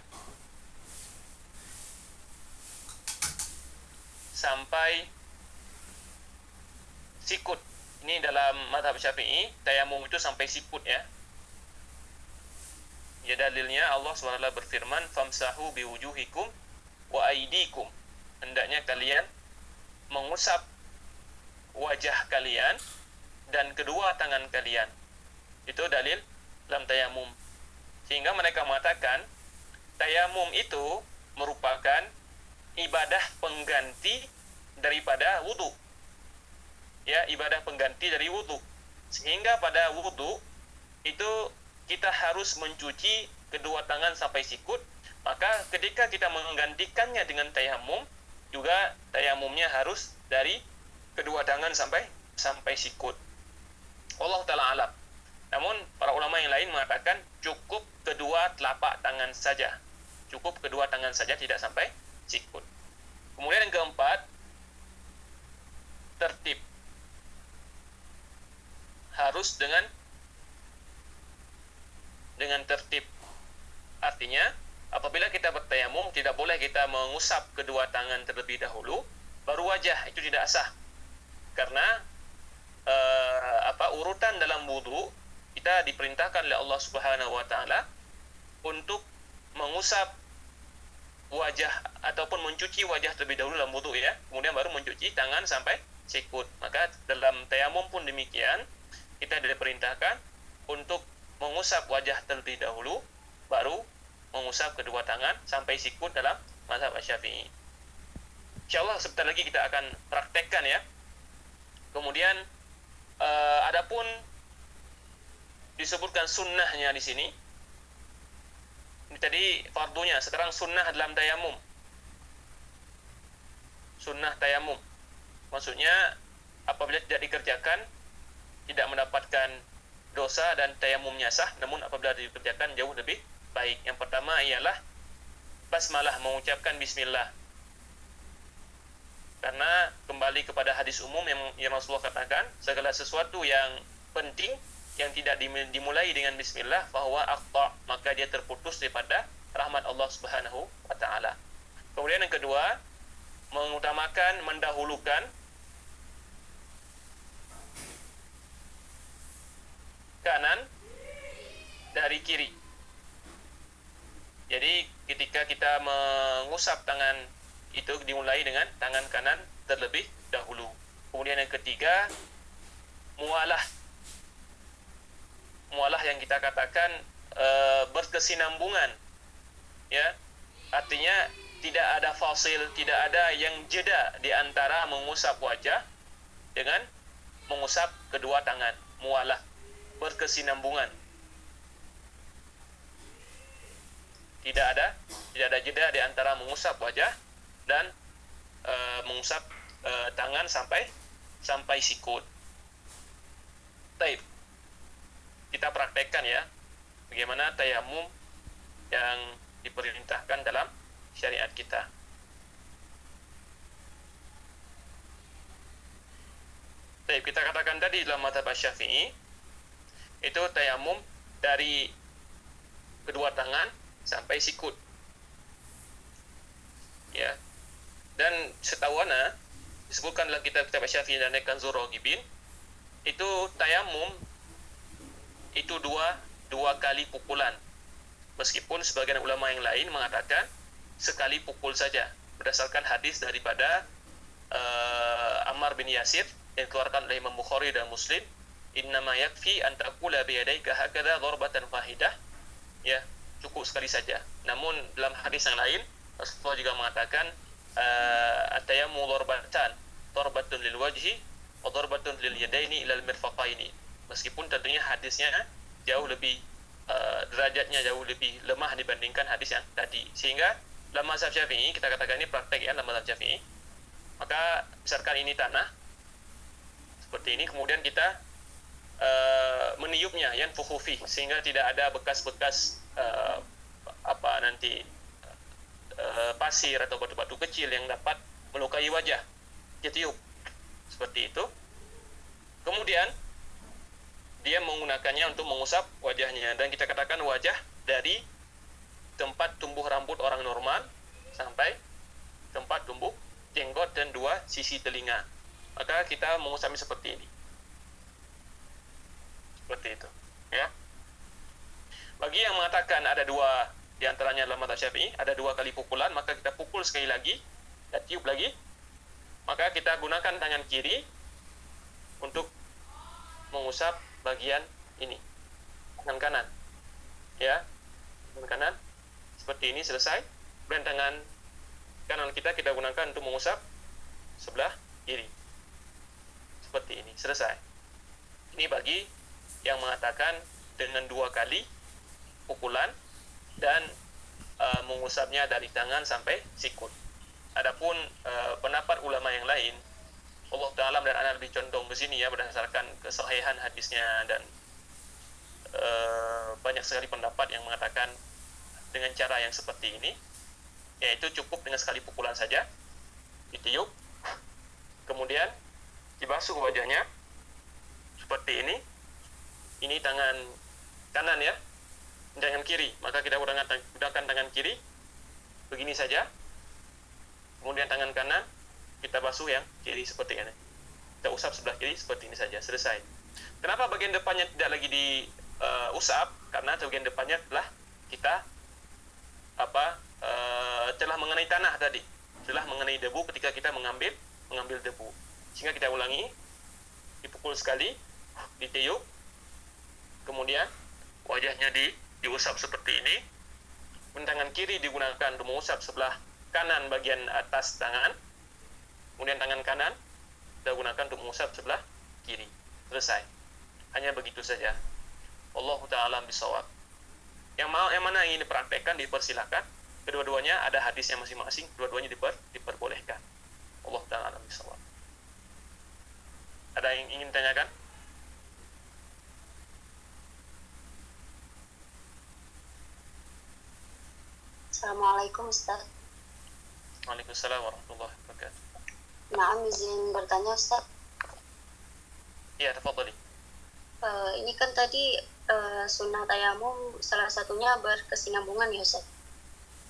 Speaker 1: sampai sikut. Ini dalam mazhab Syafi'i, tayamum itu sampai sikut ya. Ya dalilnya Allah SWT berfirman, famsahu biwujuhikum wa aidikum. Hendaknya kalian mengusap wajah kalian dan kedua tangan kalian. Itu dalil dalam tayamum. Sehingga mereka mengatakan tayamum itu merupakan ibadah pengganti daripada wudu. Ya, ibadah pengganti dari wudu. Sehingga pada wudu itu kita harus mencuci kedua tangan sampai sikut. Maka ketika kita menggantikannya dengan tayamum, juga tayamumnya harus dari kedua tangan sampai sikut. Allah Ta'ala alam. Namun para ulama yang lain mengatakan cukup kedua telapak tangan saja. Cukup kedua tangan saja, tidak sampai sikut. Kemudian yang keempat, tertib. Harus dengan tertib. Artinya, apabila kita bertayamum, tidak boleh kita mengusap kedua tangan terlebih dahulu, baru wajah. Itu tidak sah. Karena urutan dalam wudu, kita diperintahkan oleh Allah Subhanahu wa taala untuk mengusap wajah ataupun mencuci wajah terlebih dahulu dalam wudu ya, kemudian baru mencuci tangan sampai sikut. Maka dalam tayamum pun demikian, kita diperintahkan untuk mengusap wajah terlebih dahulu, baru mengusap kedua tangan sampai sikut dalam mazhab Asy-Syafi'i. Insyaallah sebentar lagi kita akan praktekkan ya. Kemudian adapun disebutkan sunnahnya di sini. Ini tadi fardunya, sekarang sunnah dalam tayamum. Sunnah tayamum. Maksudnya apabila tidak dikerjakan tidak mendapatkan dosa dan tayamumnya sah, namun apabila dikerjakan jauh lebih baik. Yang pertama ialah basmalah, mengucapkan bismillah. Karena kembali kepada hadis umum yang Rasulullah katakan, segala sesuatu yang penting yang tidak dimulai dengan bismillah fahuwa aqta, maka dia terputus daripada rahmat Allah Subhanahu wa taala. Kemudian yang kedua, mengutamakan, mendahulukan kanan dari kiri. Jadi ketika kita mengusap tangan itu dimulai dengan tangan kanan terlebih dahulu. Kemudian yang ketiga, mualah. Mualah yang kita katakan berkesinambungan, ya, artinya tidak ada fasil, tidak ada yang jeda di antara mengusap wajah dengan mengusap kedua tangan. Mualah, berkesinambungan, tidak ada jeda di antara mengusap wajah dan mengusap tangan sampai sikut. Baik. Kita praktekkan ya bagaimana tayamum yang diperintahkan dalam syariat kita. Baik, kita katakan tadi dalam mazhab Syafi'i itu tayamum dari kedua tangan sampai sikut. Ya. Dan setahu ana disebutkan dalam kitab-kitab Syafi'i dan Kanzur Raghibin, itu tayamum itu dua kali pukulan. Meskipun sebagian ulama yang lain mengatakan sekali pukul saja berdasarkan hadis daripada Ammar bin Yasir yang dikeluarkan oleh Imam Bukhari dan Muslim, innama yakfi an taqula bi yadayka hakadha darbatan wahidah, ya, cukup sekali saja. Namun dalam hadis yang lain Rasulullah juga mengatakan at-tayammu darbatun lil wajhi wa darbatun lil yadaini ila al mirfaqaini. Meskipun tentunya hadisnya jauh lebih derajatnya jauh lebih lemah dibandingkan hadis yang tadi. Sehingga dalam mazhab Syafi'i, kita katakan ini praktek ya dalam mazhab Syafi'i, maka misalkan ini tanah seperti ini, kemudian kita meniupnya yang fuhufi, sehingga tidak ada bekas-bekas pasir atau batu-batu kecil yang dapat melukai wajah. Ditiup seperti itu. Kemudian dia menggunakannya untuk mengusap wajahnya, dan kita katakan wajah dari tempat tumbuh rambut orang normal sampai tempat tumbuh jenggot dan dua sisi telinga. Maka kita mengusapnya seperti ini. Seperti itu, ya. Bagi yang mengatakan ada dua, di antaranya dalam mazhab Syafi'i ada dua kali pukulan, maka kita pukul sekali lagi, dan tiup lagi. Maka kita gunakan tangan kiri untuk mengusap bagian ini, tangan kanan, ya, tangan kanan seperti ini selesai. Dan tangan kanan kita gunakan untuk mengusap sebelah kiri, seperti ini selesai. Ini bagi yang mengatakan dengan dua kali pukulan dan mengusapnya dari tangan sampai sikut. Adapun pendapat ulama yang lain, Allah Ta'ala dan ana lebih condong ke sini ya, berdasarkan kesahihan hadisnya, dan banyak sekali pendapat yang mengatakan dengan cara yang seperti ini, yaitu cukup dengan sekali pukulan saja, ditiup, kemudian dibasuh wajahnya seperti ini. Ini tangan kanan ya, tangan kiri, maka kita gunakan tangan kiri begini saja, kemudian tangan kanan kita basuh yang kiri seperti ini, kita usap sebelah kiri seperti ini saja, selesai. Kenapa bagian depannya tidak lagi diusap? Karena bagian depannya telah kita telah mengenai tanah tadi, telah mengenai debu ketika kita mengambil debu. Sehingga kita ulangi, dipukul sekali, ditiup, kemudian wajahnya diusap seperti ini. Tangan kiri digunakan untuk mengusap sebelah kanan bagian atas tangan, kemudian tangan kanan kita gunakan untuk mengusap sebelah kiri. Selesai. Hanya begitu saja. Allahu ta'ala bisawab. Yang mana ingin dipraktekkan dipersilakan. Kedua-duanya ada hadisnya masing-masing, dua-duanya diperbolehkan. Allah ta'ala bisawab. Ada yang ingin tanyakan?
Speaker 4: Assalamualaikum Ustaz.
Speaker 1: Waalaikumsalam warahmatullahi wabarakatuh.
Speaker 4: Maaf izin bertanya Ustaz.
Speaker 1: Iya, tafadhali.
Speaker 4: Ini kan tadi sunnah tayamum salah satunya berkesinambungan ya Ustaz.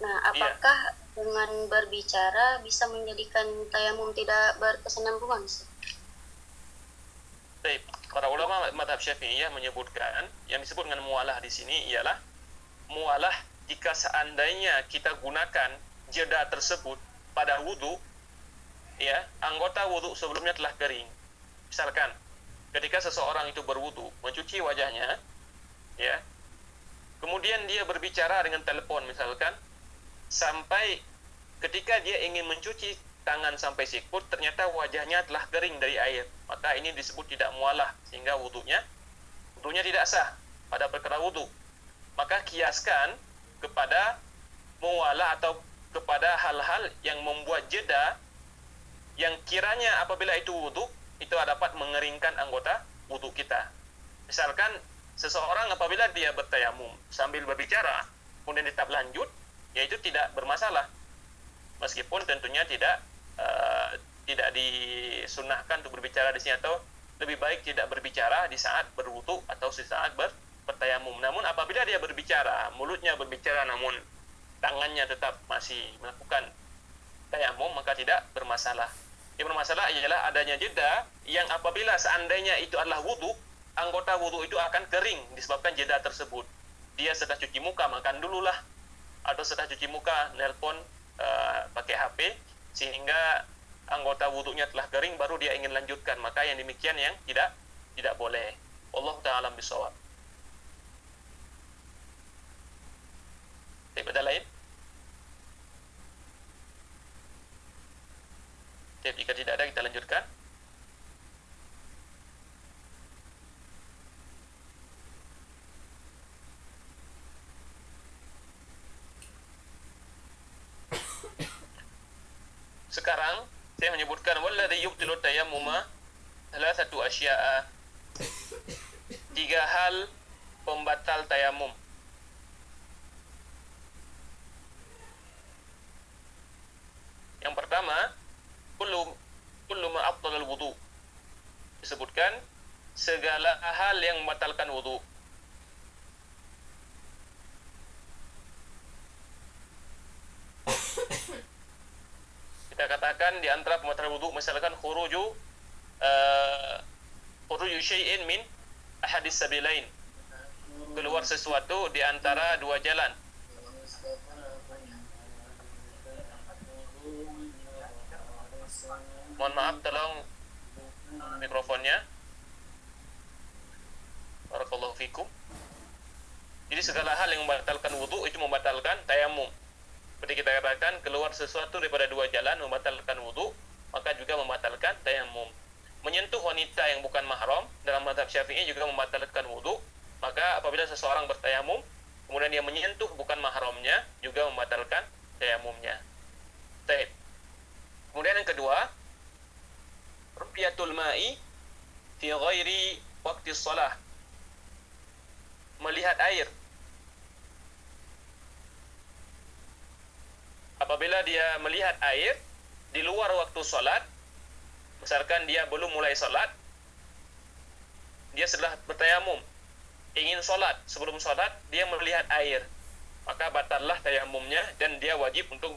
Speaker 4: Nah, apakah dengan berbicara bisa menjadikan tayamum tidak berkesinambungan Ustaz?
Speaker 1: Baik, para ulama mazhab Syafi'iyah menyebutkan yang disebut dengan mualah di sini ialah mualah jika seandainya kita gunakan jeda tersebut pada wudu, ya, anggota wudu sebelumnya telah kering. Misalkan ketika seseorang itu berwudu, mencuci wajahnya, ya, kemudian dia berbicara dengan telepon misalkan, sampai ketika dia ingin mencuci tangan sampai sikut, ternyata wajahnya telah kering dari air, maka ini disebut tidak mualah, sehingga wudunya tidak sah pada perkara wudu. Maka kiaskan kepada mualah atau kepada hal-hal yang membuat jeda yang kiranya apabila itu wudu itu dapat mengeringkan anggota wudu kita. Misalkan seseorang apabila dia bertayamum sambil berbicara kemudian tetap lanjut, yaitu tidak bermasalah, meskipun tentunya tidak disunnahkan untuk berbicara di sini, atau lebih baik tidak berbicara di saat berwudu atau di saat bertayamum. Namun apabila dia berbicara, mulutnya berbicara namun tangannya tetap masih melakukan tayamum, maka tidak bermasalah. Yang bermasalah ialah adanya jeda yang apabila seandainya itu adalah wudu, anggota wudu itu akan kering disebabkan jeda tersebut. Dia setelah cuci muka makan dululah, atau setelah cuci muka nelpon pakai HP, sehingga anggota wudunya telah kering baru dia ingin lanjutkan, maka yang demikian yang tidak boleh. Allah ta'ala bisawab. Ada lain? Jika tidak ada, kita lanjutkan. Sekarang saya menyebutkan walladzi yubtilu tayammuma thalathatu asya'a. 3 hal pembatal tayamum. Yang pertama, kullu ma abtalal wudu. Disebutkan segala hal yang membatalkan wudu. Kita katakan di antara pembatal wudu misalkan khuruju syai'in min ahadis sabilain, keluar sesuatu di antara dua jalan. Mohon maaf, tolong mikrofonnya. Barakallahu fikum. Jadi segala hal yang membatalkan wudu itu membatalkan tayamum. Seperti kita katakan keluar sesuatu daripada dua jalan membatalkan wudu, maka juga membatalkan tayamum. Menyentuh wanita yang bukan mahram dalam mazhab Syafi'i juga membatalkan wudu. Maka apabila seseorang bertayamum kemudian dia menyentuh bukan mahramnya juga membatalkan tayamumnya. Baik. Kemudian yang kedua, ru'yatul ma'i fi ghairi waqti shalah. Melihat air. Apabila dia melihat air di luar waktu salat, misalkan dia belum mulai salat, dia setelah bertayamum, ingin salat, sebelum salat dia melihat air, maka batallah tayamumnya dan dia wajib untuk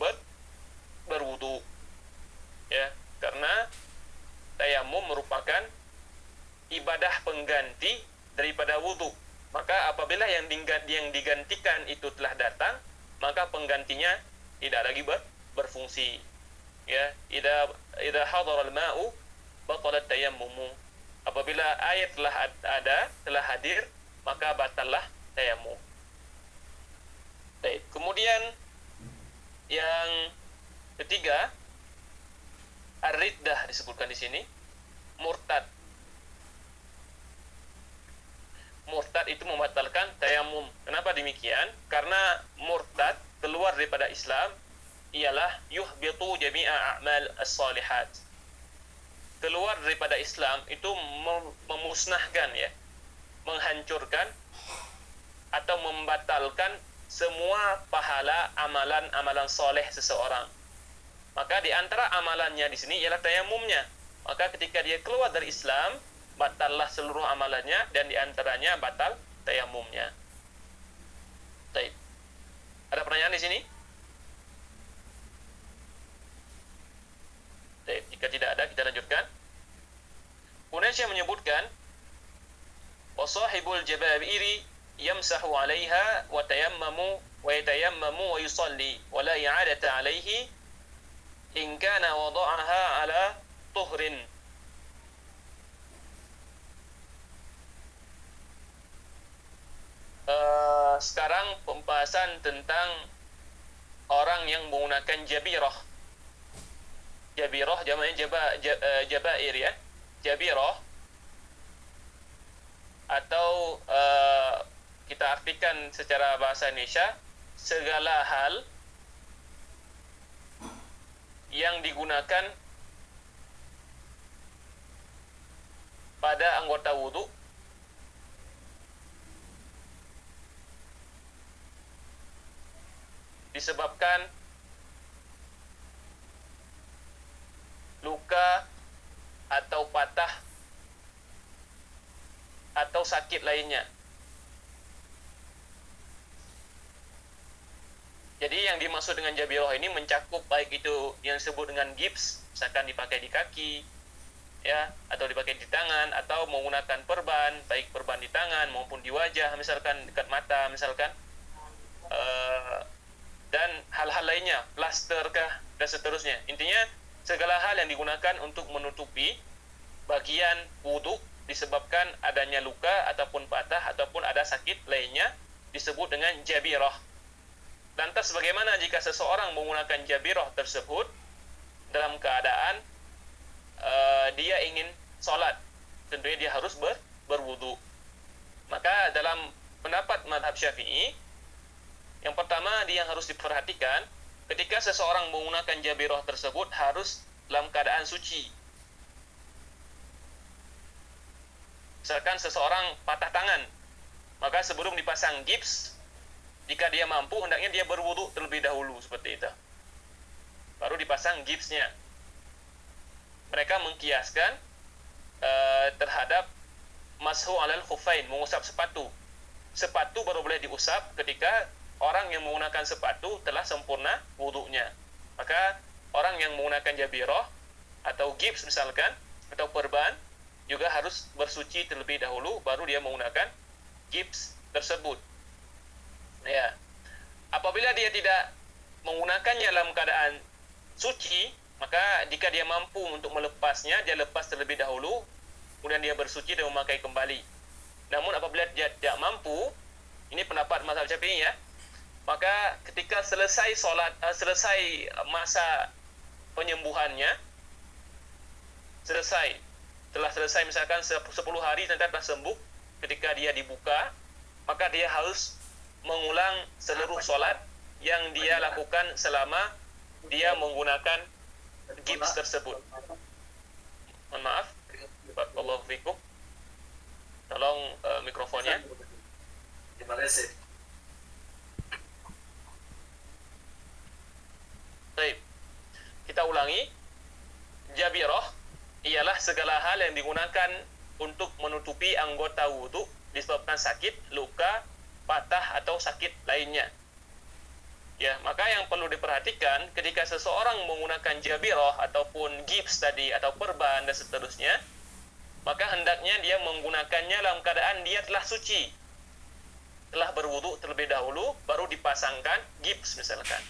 Speaker 1: berwudu. Ya, karena tayamum merupakan ibadah pengganti daripada wudu. Maka apabila yang digantikan itu telah datang, maka penggantinya tidak lagi berfungsi. Ya, idza hadara al-ma'u batalat tayammumu. Apabila air telah hadir, maka batallah tayamum. Baik, kemudian yang ketiga, ar-riddah disebutkan di sini, murtad. Murtad itu membatalkan tayamum. Kenapa demikian? Karena murtad keluar daripada Islam ialah yuhbitu jami'a a'mal as-salihat. Keluar daripada Islam itu memusnahkan, ya, menghancurkan atau membatalkan semua pahala amalan-amalan soleh seseorang. Maka di antara amalannya di sini ialah tayamumnya. Maka ketika dia keluar dari Islam, batallah seluruh amalannya, dan di antaranya batal tayamumnya. Baik. Ada pertanyaan di sini? Baik, jika tidak ada, kita lanjutkan. Kemudian Syekh menyebutkan, wa sahibul jababiri yamsahu 'alaiha wa yatayammamu wa yusalli wa la i'adata 'alaihi in kana wada'aha 'ala tuhrin. Sekarang pembahasan tentang orang yang menggunakan jabirah. Jabirah jamaknya jabair, ya. Jabirah atau kita artikan secara bahasa Indonesia, segala hal yang digunakan pada anggota wudu disebabkan luka atau patah atau sakit lainnya. Jadi yang dimaksud dengan jabirah ini mencakup baik itu yang disebut dengan gips, misalkan dipakai di kaki, ya, atau dipakai di tangan, atau menggunakan perban, baik perban di tangan maupun di wajah, misalkan dekat mata, misalkan, dan hal-hal lainnya, plaster kah, dan seterusnya. Intinya segala hal yang digunakan untuk menutupi bagian wudhu disebabkan adanya luka ataupun patah ataupun ada sakit lainnya disebut dengan jabirah. Lantas bagaimana jika seseorang menggunakan jabirah tersebut dalam keadaan dia ingin sholat? Tentunya dia harus berwudu. Maka dalam pendapat mazhab Syafi'i, yang pertama yang harus diperhatikan, ketika seseorang menggunakan jabirah tersebut harus dalam keadaan suci. Misalkan seseorang patah tangan, maka sebelum dipasang gips, jika dia mampu, hendaknya dia berwudu terlebih dahulu, seperti itu. Baru dipasang gipsnya. Mereka mengkiaskan terhadap mashu alal khuffain, mengusap sepatu. Sepatu baru boleh diusap ketika orang yang menggunakan sepatu telah sempurna wudunya. Maka orang yang menggunakan jabirah atau gips misalkan, atau perban, juga harus bersuci terlebih dahulu, baru dia menggunakan gips tersebut. Ya. Apabila dia tidak menggunakannya dalam keadaan suci, maka jika dia mampu untuk melepasnya, dia lepas terlebih dahulu, kemudian dia bersuci dan memakai kembali. Namun apabila dia tidak mampu, ini pendapat mazhab Syafi'i, ya, maka ketika selesai masa penyembuhannya, telah selesai misalkan 10 hari ternyata telah sembuh, ketika dia dibuka, maka dia harus mengulang seluruh solat yang dia lakukan selama dia menggunakan gips tersebut. Mohon maaf, barakallahu fikum. Tolong mikrofonnya.
Speaker 3: Terima kasih.
Speaker 1: Baik. Kita ulangi. Jabirah ialah segala hal yang digunakan untuk menutupi anggota wudu disebabkan sakit, luka, patah atau sakit lainnya. Ya, maka yang perlu diperhatikan ketika seseorang menggunakan jabirah ataupun gips tadi atau perban dan seterusnya, maka hendaknya dia menggunakannya dalam keadaan dia telah suci, telah berwudu terlebih dahulu, baru dipasangkan gips misalkan.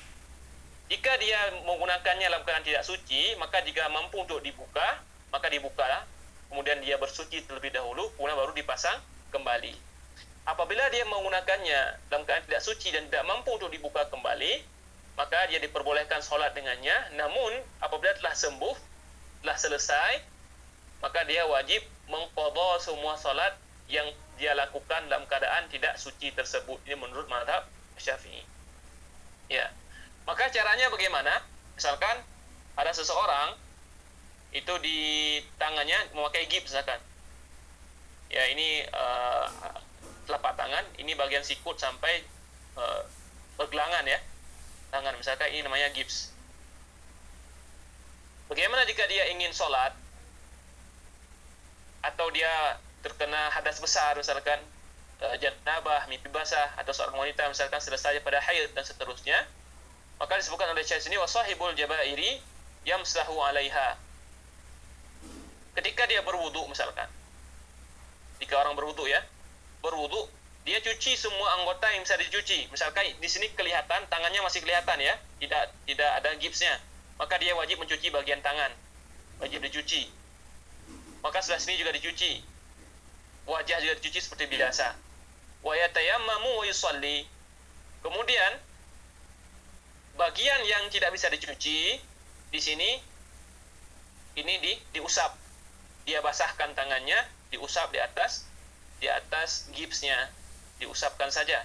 Speaker 1: Jika dia menggunakannya dalam keadaan tidak suci, maka jika mampu untuk dibuka, maka dibuka. Kemudian dia bersuci terlebih dahulu, kemudian baru dipasang kembali. Apabila dia menggunakannya dalam keadaan tidak suci dan tidak mampu untuk dibuka kembali, maka dia diperbolehkan solat dengannya. Namun apabila telah sembuh, telah selesai, maka dia wajib mengqadha semua solat yang dia lakukan dalam keadaan tidak suci tersebut. Ini menurut mazhab Syafi'i. Ya. Maka caranya bagaimana? Misalkan ada seseorang itu di tangannya memakai gips misalkan. Ya, ini telapak tangan, ini bagian sikut sampai pergelangan ya. Tangan misalkan ini namanya gips. Bagaimana jika dia ingin sholat atau dia terkena hadas besar misalkan janabah, mimpi basah, atau seorang wanita misalkan selesai pada haid dan seterusnya, maka disebutkan oleh Syekh sini wasahibul jabairi yamsahu 'alaiha. Ketika dia berwudu misalkan. Jika orang berwudu ya, berwudu, dia cuci semua anggota yang bisa dicuci. Misalkan di sini kelihatan tangannya masih kelihatan ya, tidak ada gipsnya. Maka dia wajib mencuci bagian tangan. Wajib dicuci. Maka sebelah sini juga dicuci. Wajah juga dicuci seperti biasa. Wa yatayammamu wa yusalli. Kemudian bagian yang tidak bisa dicuci di sini ini diusap. Dia basahkan tangannya, diusap di atas gipsnya, diusapkan saja.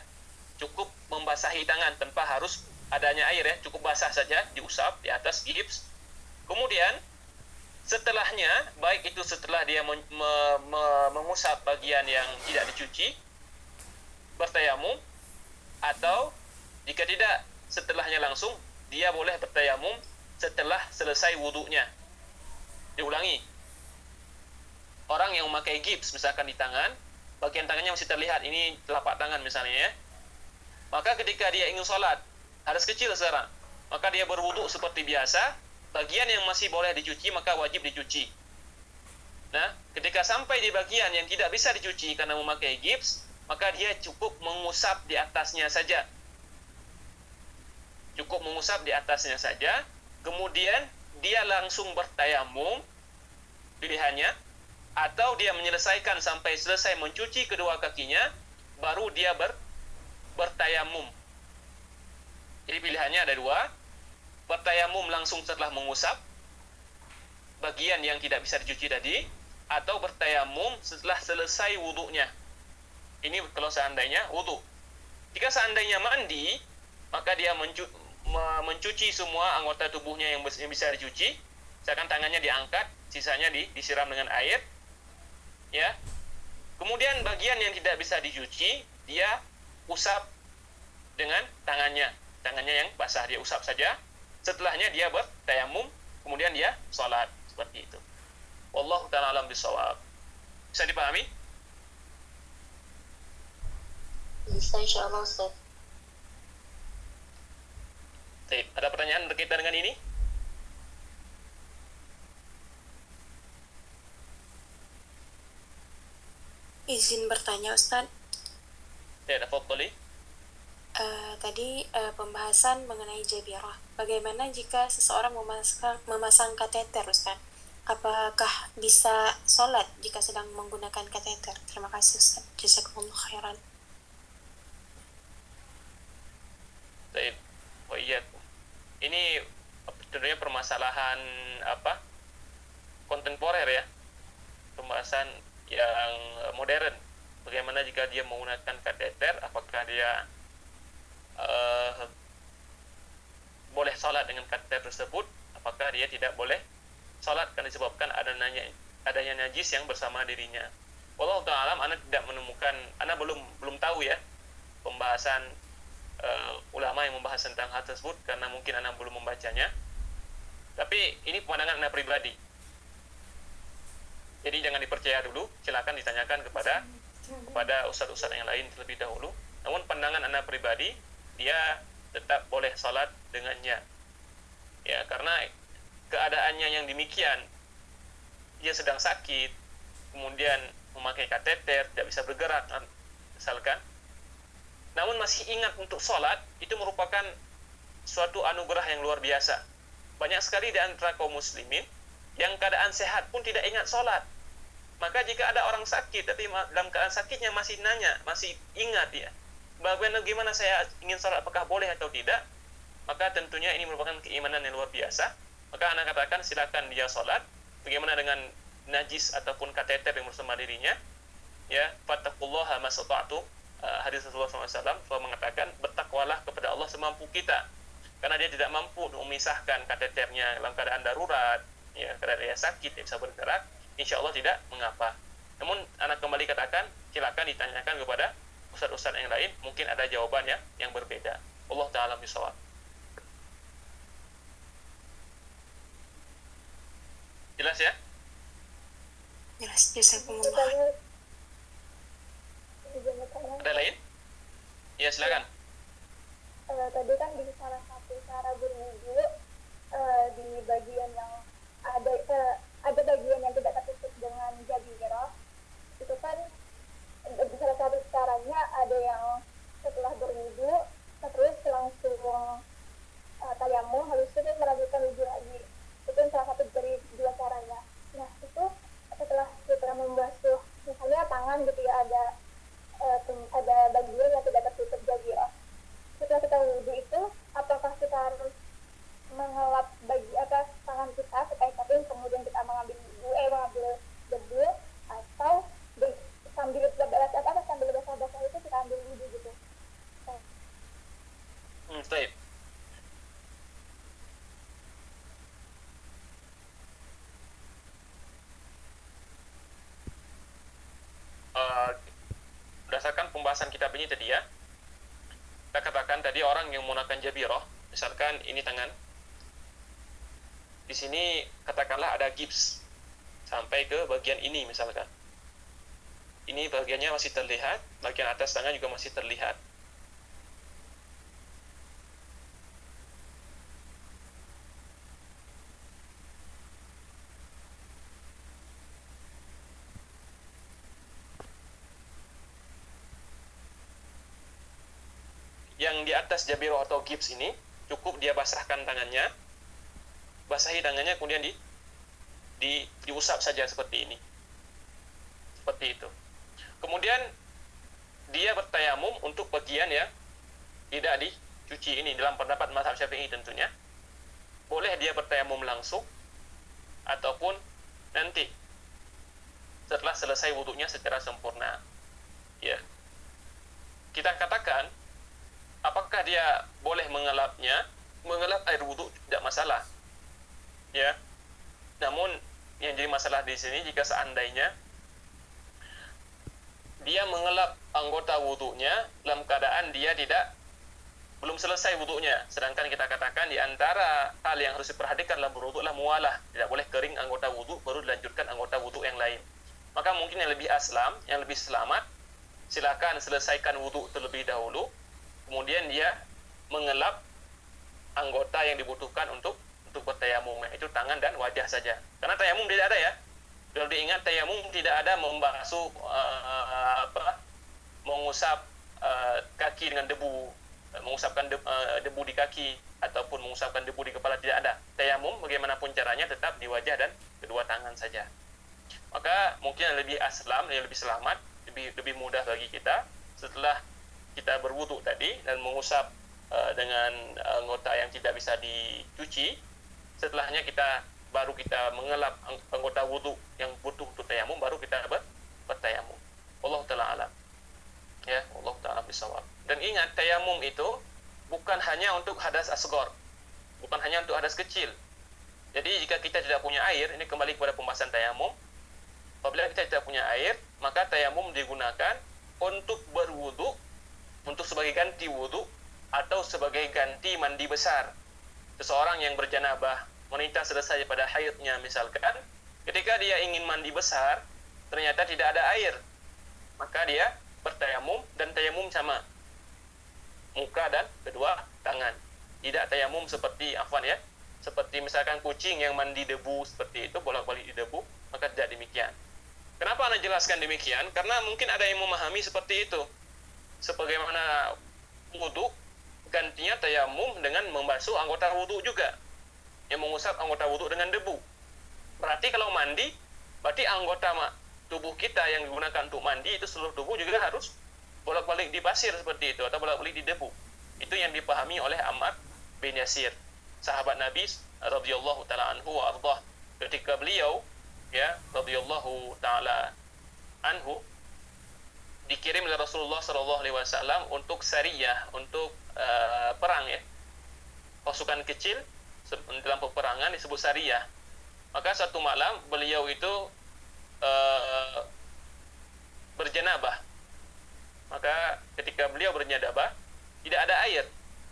Speaker 1: Cukup membasahi tangan tanpa harus adanya air ya, cukup basah saja, diusap di atas gips. Kemudian setelahnya, baik itu setelah dia mengusap bagian yang tidak dicuci, bertayamum, atau jika tidak setelahnya langsung, dia boleh bertayamum setelah selesai wudunya. Diulangi. Orang yang memakai gips misalkan di tangan, bagian tangannya masih terlihat, ini telapak tangan misalnya ya. Maka ketika dia ingin sholat, hadas kecil sekarang, maka dia berwudu seperti biasa, bagian yang masih boleh dicuci maka wajib dicuci. Nah, ketika sampai di bagian yang tidak bisa dicuci karena memakai gips, maka dia cukup mengusap di atasnya saja. Cukup mengusap di atasnya saja, kemudian dia langsung bertayamum, pilihannya, atau dia menyelesaikan sampai selesai mencuci kedua kakinya, baru dia bertayamum. Jadi pilihannya ada dua, bertayamum langsung setelah mengusap bagian yang tidak bisa dicuci tadi, atau bertayamum setelah selesai wudunya. Ini kalau seandainya wudu. Jika seandainya mandi, maka dia mencuci semua anggota tubuhnya yang bisa dicuci. Misalkan tangannya diangkat, sisanya disiram dengan air. Ya. Kemudian bagian yang tidak bisa dicuci, dia usap dengan tangannya yang basah, dia usap saja. Setelahnya dia bertayamum, kemudian dia sholat seperti itu. Wallahu ta'ala alam bisawab. Bisa dipahami?
Speaker 4: Bisa insyaallah Ustaz.
Speaker 1: Baik, ada pertanyaan berkaitan dengan ini?
Speaker 5: Izin bertanya Ustaz.
Speaker 1: Ya, tafadhali.
Speaker 5: Tadi pembahasan mengenai jabirah. Bagaimana jika seseorang memasang kateter Ustaz? Apakah bisa sholat jika sedang menggunakan kateter? Terima kasih Ustaz. Jazakumullah khairan.
Speaker 1: Baik. Oh iya. Ini tentunya permasalahan kontemporer ya. Pembahasan yang modern. Bagaimana jika dia menggunakan kateter, apakah dia boleh sholat dengan kateter tersebut, apakah dia tidak boleh sholat karena disebabkan adanya najis yang bersama dirinya. Wallahu ta'ala alam, ana tidak menemukan, ana belum tahu ya pembahasan ulama yang membahas tentang hal tersebut karena mungkin ana belum membacanya. Tapi ini pandangan ana pribadi. Jadi jangan dipercaya dulu, silakan ditanyakan kepada ustaz-ustaz yang lain terlebih dahulu. Namun pandangan ana pribadi, dia tetap boleh sholat dengannya. Ya, karena keadaannya yang demikian, dia sedang sakit, kemudian memakai kateter, tidak bisa bergerak, misalkan. Namun masih ingat untuk sholat, itu merupakan suatu anugerah yang luar biasa. Banyak sekali di antara kaum muslimin yang keadaan sehat pun tidak ingat sholat. Maka jika ada orang sakit, tapi dalam keadaan sakitnya masih nanya, masih ingat ya, bagaimana saya ingin sholat, apakah boleh atau tidak, maka tentunya ini merupakan keimanan yang luar biasa. Maka anak katakan silakan dia sholat. Bagaimana dengan najis ataupun kateter yang bersama dirinya, ya, fattaqullaha masata'tum. Hadis Rasulullah SAW mengatakan, bertakwalah kepada Allah semampu kita, karena dia tidak mampu memisahkan kateternya dalam keadaan darurat, ya, keadaan dia sakit, dia bisa bergerak, insya Allah tidak mengapa. Namun anak kembali katakan, silakan ditanyakan kepada ustaz-ustaz yang lain, mungkin ada jawabannya yang berbeda. Allah Ta'ala bisawab. Jelas ya?
Speaker 5: Jelas, jazakumullah.
Speaker 1: Ada lain? Ya, silakan.
Speaker 6: Tadi kan di salah satu cara berwudu di bagian yang ada bagian yang tidak tertutup dengan jabirah, itu kan salah satu caranya ada yang setelah berwudu terus langsung tayamum, habis itu melanjutkan wudu lagi. Itu salah satu dari dua caranya. Nah, itu setelah kita membasuh misalnya tangan gitu ya, ada bagian yang tidak tertutup jabirah. Setelah kita wudhu itu, apakah kita harus mengelap tangan kita supaya kering, kemudian kita mengambil debu, atau sambil basah-basah itu kita ambil wudhu gitu.
Speaker 1: Baik. Berdasarkan pembahasan kitab ini tadi ya, kita katakan tadi orang yang menggunakan jabirah, misalkan ini tangan, di sini katakanlah ada gips sampai ke bagian ini misalkan, ini bagiannya masih terlihat, bagian atas tangan juga masih terlihat. Yang di atas jabirah atau gips ini cukup dia basahkan tangannya, basahi tangannya, kemudian diusap saja seperti ini, seperti itu. Kemudian dia bertayamum untuk bagian yang tidak dicuci ini. Dalam pendapat mazhab Syafi'i tentunya boleh dia bertayamum langsung ataupun nanti setelah selesai wudunya secara sempurna. Ya, kita katakan apakah dia boleh mengelapnya? Mengelap air wudhu tidak masalah, ya. Namun yang jadi masalah di sini jika seandainya dia mengelap anggota wudhunya dalam keadaan dia belum selesai wudhunya. Sedangkan kita katakan di antara hal yang harus diperhatikan dalam berwudhu adalah mualah. Tidak boleh kering anggota wudhu baru dilanjutkan anggota wudhu yang lain. Maka mungkin yang lebih aslam, yang lebih selamat, silakan selesaikan wudhu terlebih dahulu, kemudian dia mengelap anggota yang dibutuhkan untuk bertayamum, itu tangan dan wajah saja. Karena tayamum tidak ada ya. Perlu diingat, tayamum tidak ada membasuh mengusap kaki dengan debu, mengusapkan debu di kaki ataupun mengusapkan debu di kepala, tidak ada. Tayamum bagaimanapun caranya tetap di wajah dan kedua tangan saja. Maka mungkin yang lebih aslam, yang lebih selamat, lebih mudah bagi kita setelah kita berwudu tadi dan mengusap dengan anggota yang tidak bisa dicuci, setelahnya baru kita mengelap anggota wudu yang butuh untuk tayamum, baru kita bertayamum. Allah Ta'ala alam. Ya, Allah Ta'ala bisawab. Dan ingat, tayamum itu bukan hanya untuk hadas asghar, bukan hanya untuk hadas kecil. Jadi jika kita tidak punya air, ini kembali kepada pembahasan tayamum. Apabila kita tidak punya air, maka tayamum digunakan untuk berwudu, untuk sebagai ganti wudu atau sebagai ganti mandi besar. Seseorang yang berjanabah, wanita selesai pada haidnya misalkan, ketika dia ingin mandi besar, ternyata tidak ada air, maka dia bertayamum, dan tayamum sama muka dan kedua tangan. Tidak tayamum seperti seperti misalkan kucing yang mandi debu seperti itu, bolak-balik di debu, maka tidak demikian. Kenapa Anda jelaskan demikian? Karena mungkin ada yang memahami seperti itu. Sebagaimana wudu, gantinya tayamum dengan membasuh anggota wudhu juga, yang mengusap anggota wudhu dengan debu. Berarti kalau mandi, berarti anggota tubuh kita yang digunakan untuk mandi itu seluruh tubuh juga harus bolak-balik di pasir seperti itu, atau bolak-balik di debu. Itu yang dipahami oleh Ammar bin Yasir, sahabat Nabi radhiyallahu taala anhu wa ardhah. Ketika beliau ya radhiyallahu taala anhu dikirim oleh Rasulullah sallallahu alaihi wasallam untuk sariyah, untuk perang ya. Pasukan kecil dalam peperangan disebut sariyah. Maka satu malam beliau itu berjanabah. Maka ketika beliau berjanabah tidak ada air,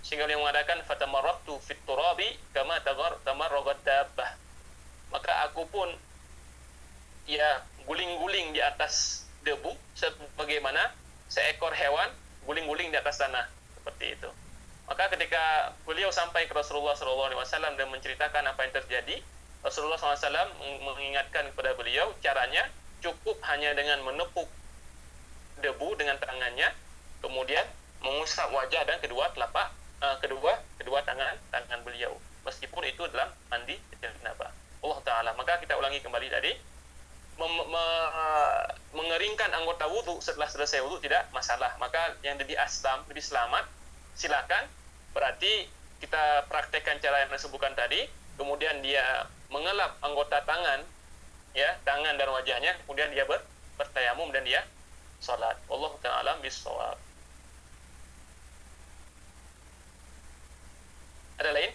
Speaker 1: sehingga beliau mengatakan fatamarratu fit turabi kama tamarragat dabbah. Maka aku pun ya guling-guling di atas debu sebagaimana seekor hewan guling-guling di atas tanah, seperti itu. Maka ketika beliau sampai ke Rasulullah SAW dan menceritakan apa yang terjadi, Rasulullah SAW mengingatkan kepada beliau caranya cukup hanya dengan menepuk debu dengan tangannya, kemudian mengusap wajah dan kedua tangan beliau, meskipun itu dalam mandi janabah. Allah Ta'ala. Maka kita ulangi kembali tadi, mengeringkan anggota wudhu setelah selesai wudhu tidak masalah. Maka yang lebih selamat, silakan. Berarti kita praktekkan cara yang disebutkan tadi, kemudian dia mengelap anggota tangan, ya, tangan dan wajahnya, kemudian dia bertayamum dan dia salat. Wallahu ta'ala bis-shawab. Ada lain?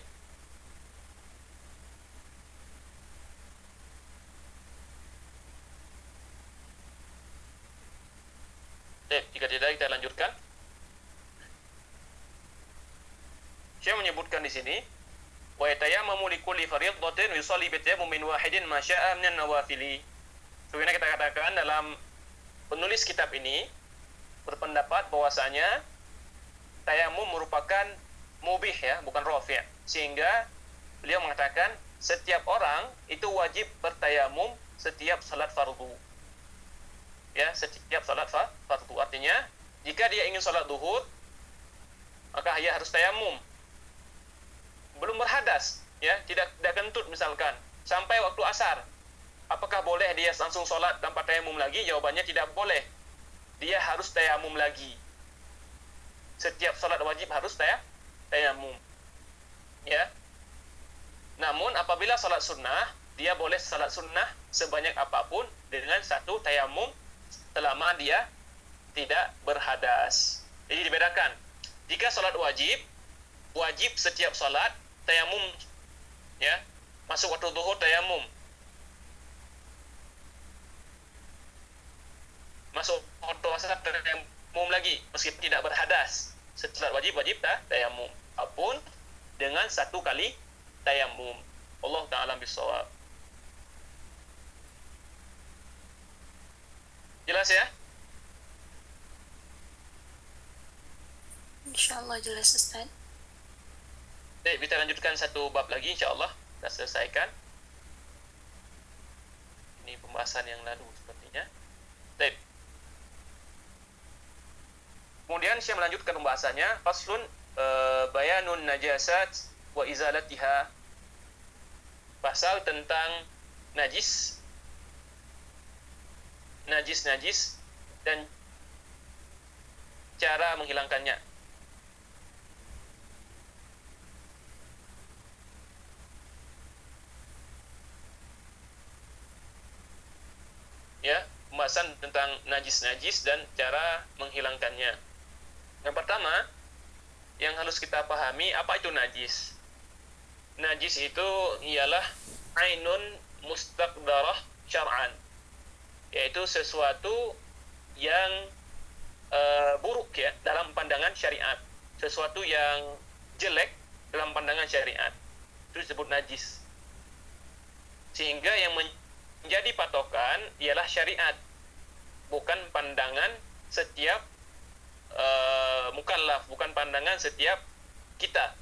Speaker 1: Jika tidak, kita lanjutkan. Saya menyebutkan di sini, wa yatayammamu likulli fardhatin yusalli bi tayammumin wahidin ma syaa minan nawafili. Sebagaimana kita katakan dalam penulis kitab ini berpendapat bahwasanya tayamum merupakan mubih ya, bukan rafi'. Sehingga beliau mengatakan setiap orang itu wajib bertayamum setiap salat fardu. Ya, setiap salat fardu. Artinya, jika dia ingin salat zuhur, maka dia harus tayamum. Belum berhadas, ya, tidak kentut misalkan, sampai waktu asar. Apakah boleh dia langsung salat tanpa tayamum lagi? Jawabannya tidak boleh. Dia harus tayamum lagi. Setiap salat wajib harus tayamum. Ya. Namun apabila salat sunnah, dia boleh salat sunnah sebanyak apapun dengan satu tayamum selama dia tidak berhadas. Jadi dibedakan. Jika salat wajib setiap salat tayamum, ya. Masuk waktu zuhur tayamum. Masuk waktu asar tayamum lagi meskipun tidak berhadas. Salat wajib tayamum. Apapun dengan satu kali tayamum. Allah Ta'ala bis-shawab. Jelas ya?
Speaker 5: Insyaallah jelas Ustaz.
Speaker 1: Baik, kita lanjutkan satu bab lagi insyaallah. Kita selesaikan. Ini pembahasan yang lalu sepertinya. Baik. Kemudian saya melanjutkan pembahasannya, faslun bayanun najasat wa izalatiha. Pasal tentang najis dan cara menghilangkannya. Ya, pembahasan tentang najis dan cara menghilangkannya. Yang pertama, yang harus kita pahami, apa itu najis? Najis itu ialah ainun mustaqdarah syar'an, yaitu sesuatu yang buruk ya dalam pandangan syariat, sesuatu yang jelek dalam pandangan syariat, itu disebut najis. Sehingga yang menjadi patokan ialah syariat, bukan pandangan setiap mukallaf, bukan pandangan setiap kita.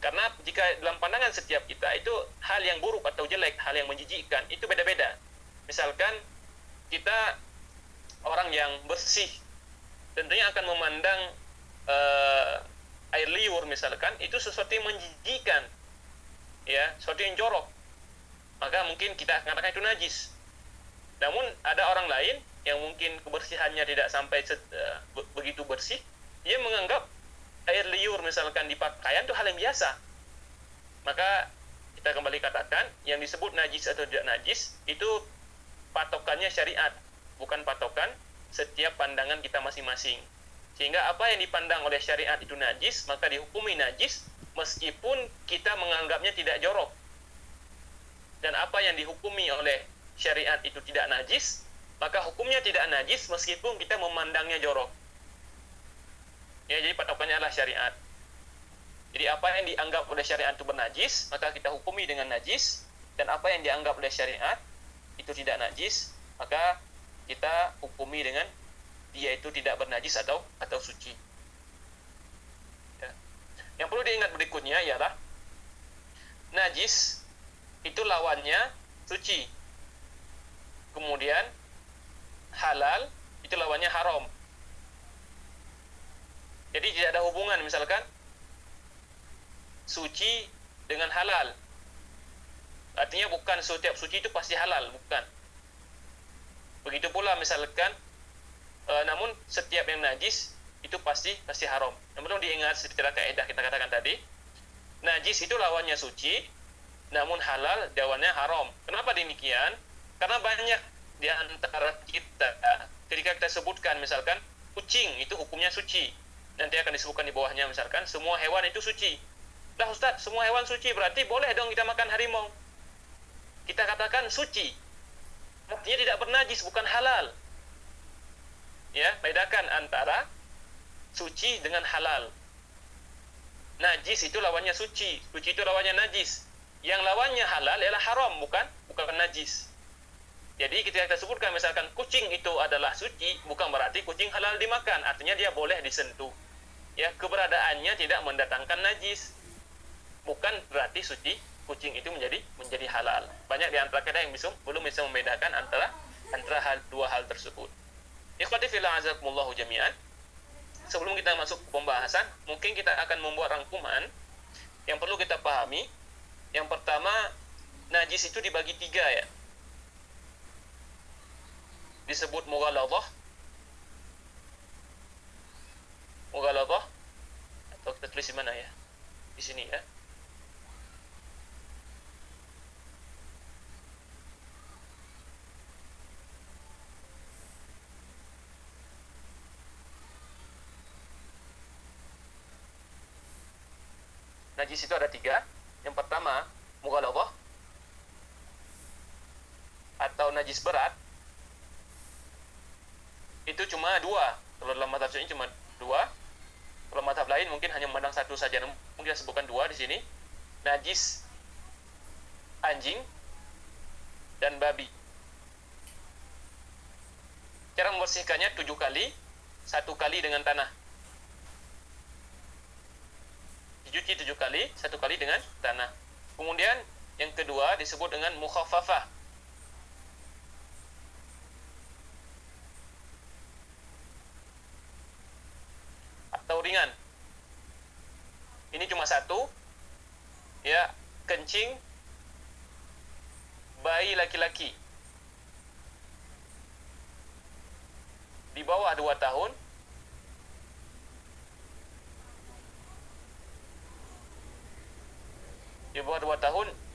Speaker 1: Karena jika dalam pandangan setiap kita itu hal yang buruk atau jelek, hal yang menjijikkan, itu beda-beda. Misalkan kita orang yang bersih, tentunya akan memandang air liur misalkan, itu sesuatu yang menjijikan, ya, sesuatu yang jorok, maka mungkin kita katakan itu najis. Namun ada orang lain yang mungkin kebersihannya tidak sampai begitu bersih, dia menganggap air liur misalkan di pakaian itu hal yang biasa. Maka kita kembali katakan, yang disebut najis atau tidak najis itu patokannya syariat, bukan patokan setiap pandangan kita masing-masing. Sehingga apa yang dipandang oleh syariat itu najis, maka dihukumi najis meskipun kita menganggapnya tidak jorok. Dan apa yang dihukumi oleh syariat itu tidak najis, maka hukumnya tidak najis meskipun kita memandangnya jorok. Ya, jadi patokannya adalah syariat. Jadi apa yang dianggap oleh syariat itu bernajis, maka kita hukumi dengan najis, dan apa yang dianggap oleh syariat itu tidak najis, maka kita hukumi dengan dia itu tidak bernajis atau suci. Ya. Yang perlu diingat berikutnya ialah najis itu lawannya suci. Kemudian halal itu lawannya haram. Jadi tidak ada hubungan misalkan suci dengan halal. Artinya bukan setiap suci itu pasti halal, bukan. Begitu pula misalkan namun setiap yang najis itu pasti haram. Yang perlu diingat secara kaidah kita katakan tadi, najis itu lawannya suci, namun halal lawannya haram. Kenapa demikian? Karena banyak di antara kita ketika kita sebutkan misalkan kucing itu hukumnya suci, nanti akan disebutkan di bawahnya misalkan semua hewan itu suci. Lah Ustaz, semua hewan suci berarti boleh dong kita makan harimau. Kita katakan suci, artinya tidak bernajis, bukan halal. Ya, bedakan antara suci dengan halal. Najis itu lawannya suci, suci itu lawannya najis. Yang lawannya halal ialah haram, bukan najis. Jadi ketika kita sebutkan misalkan kucing itu adalah suci, bukan berarti kucing halal dimakan, artinya dia boleh disentuh. Ya, keberadaannya tidak mendatangkan najis. Bukan berarti suci kucing itu menjadi halal. Banyak di antara kita yang belum bisa membedakan antara dua hal tersebut. Ikhwati fillah azakumullahu jami'an. Sebelum kita masuk ke pembahasan, mungkin kita akan membuat rangkuman yang perlu kita pahami. Yang pertama, najis itu dibagi 3 ya. Disebut mughaladhah atau kita tulis di mana ya? Di sini ya. Najis itu ada 3. Yang pertama, mughaladhah atau najis berat. Itu cuma 2. Kalau dalam mazhab ini cuma 2. Kalau mazhab lain mungkin hanya memandang 1 saja. Mungkin kita sebutkan 2 di sini. Najis anjing dan babi. Cara membersihkannya 7 kali, 1 kali dengan tanah. Dicuci 7 kali, 1 kali dengan tanah. Kemudian yang kedua disebut dengan mukhaffafah. Atau ringan. Ini cuma 1. Ya, kencing bayi laki-laki di bawah 2 tahun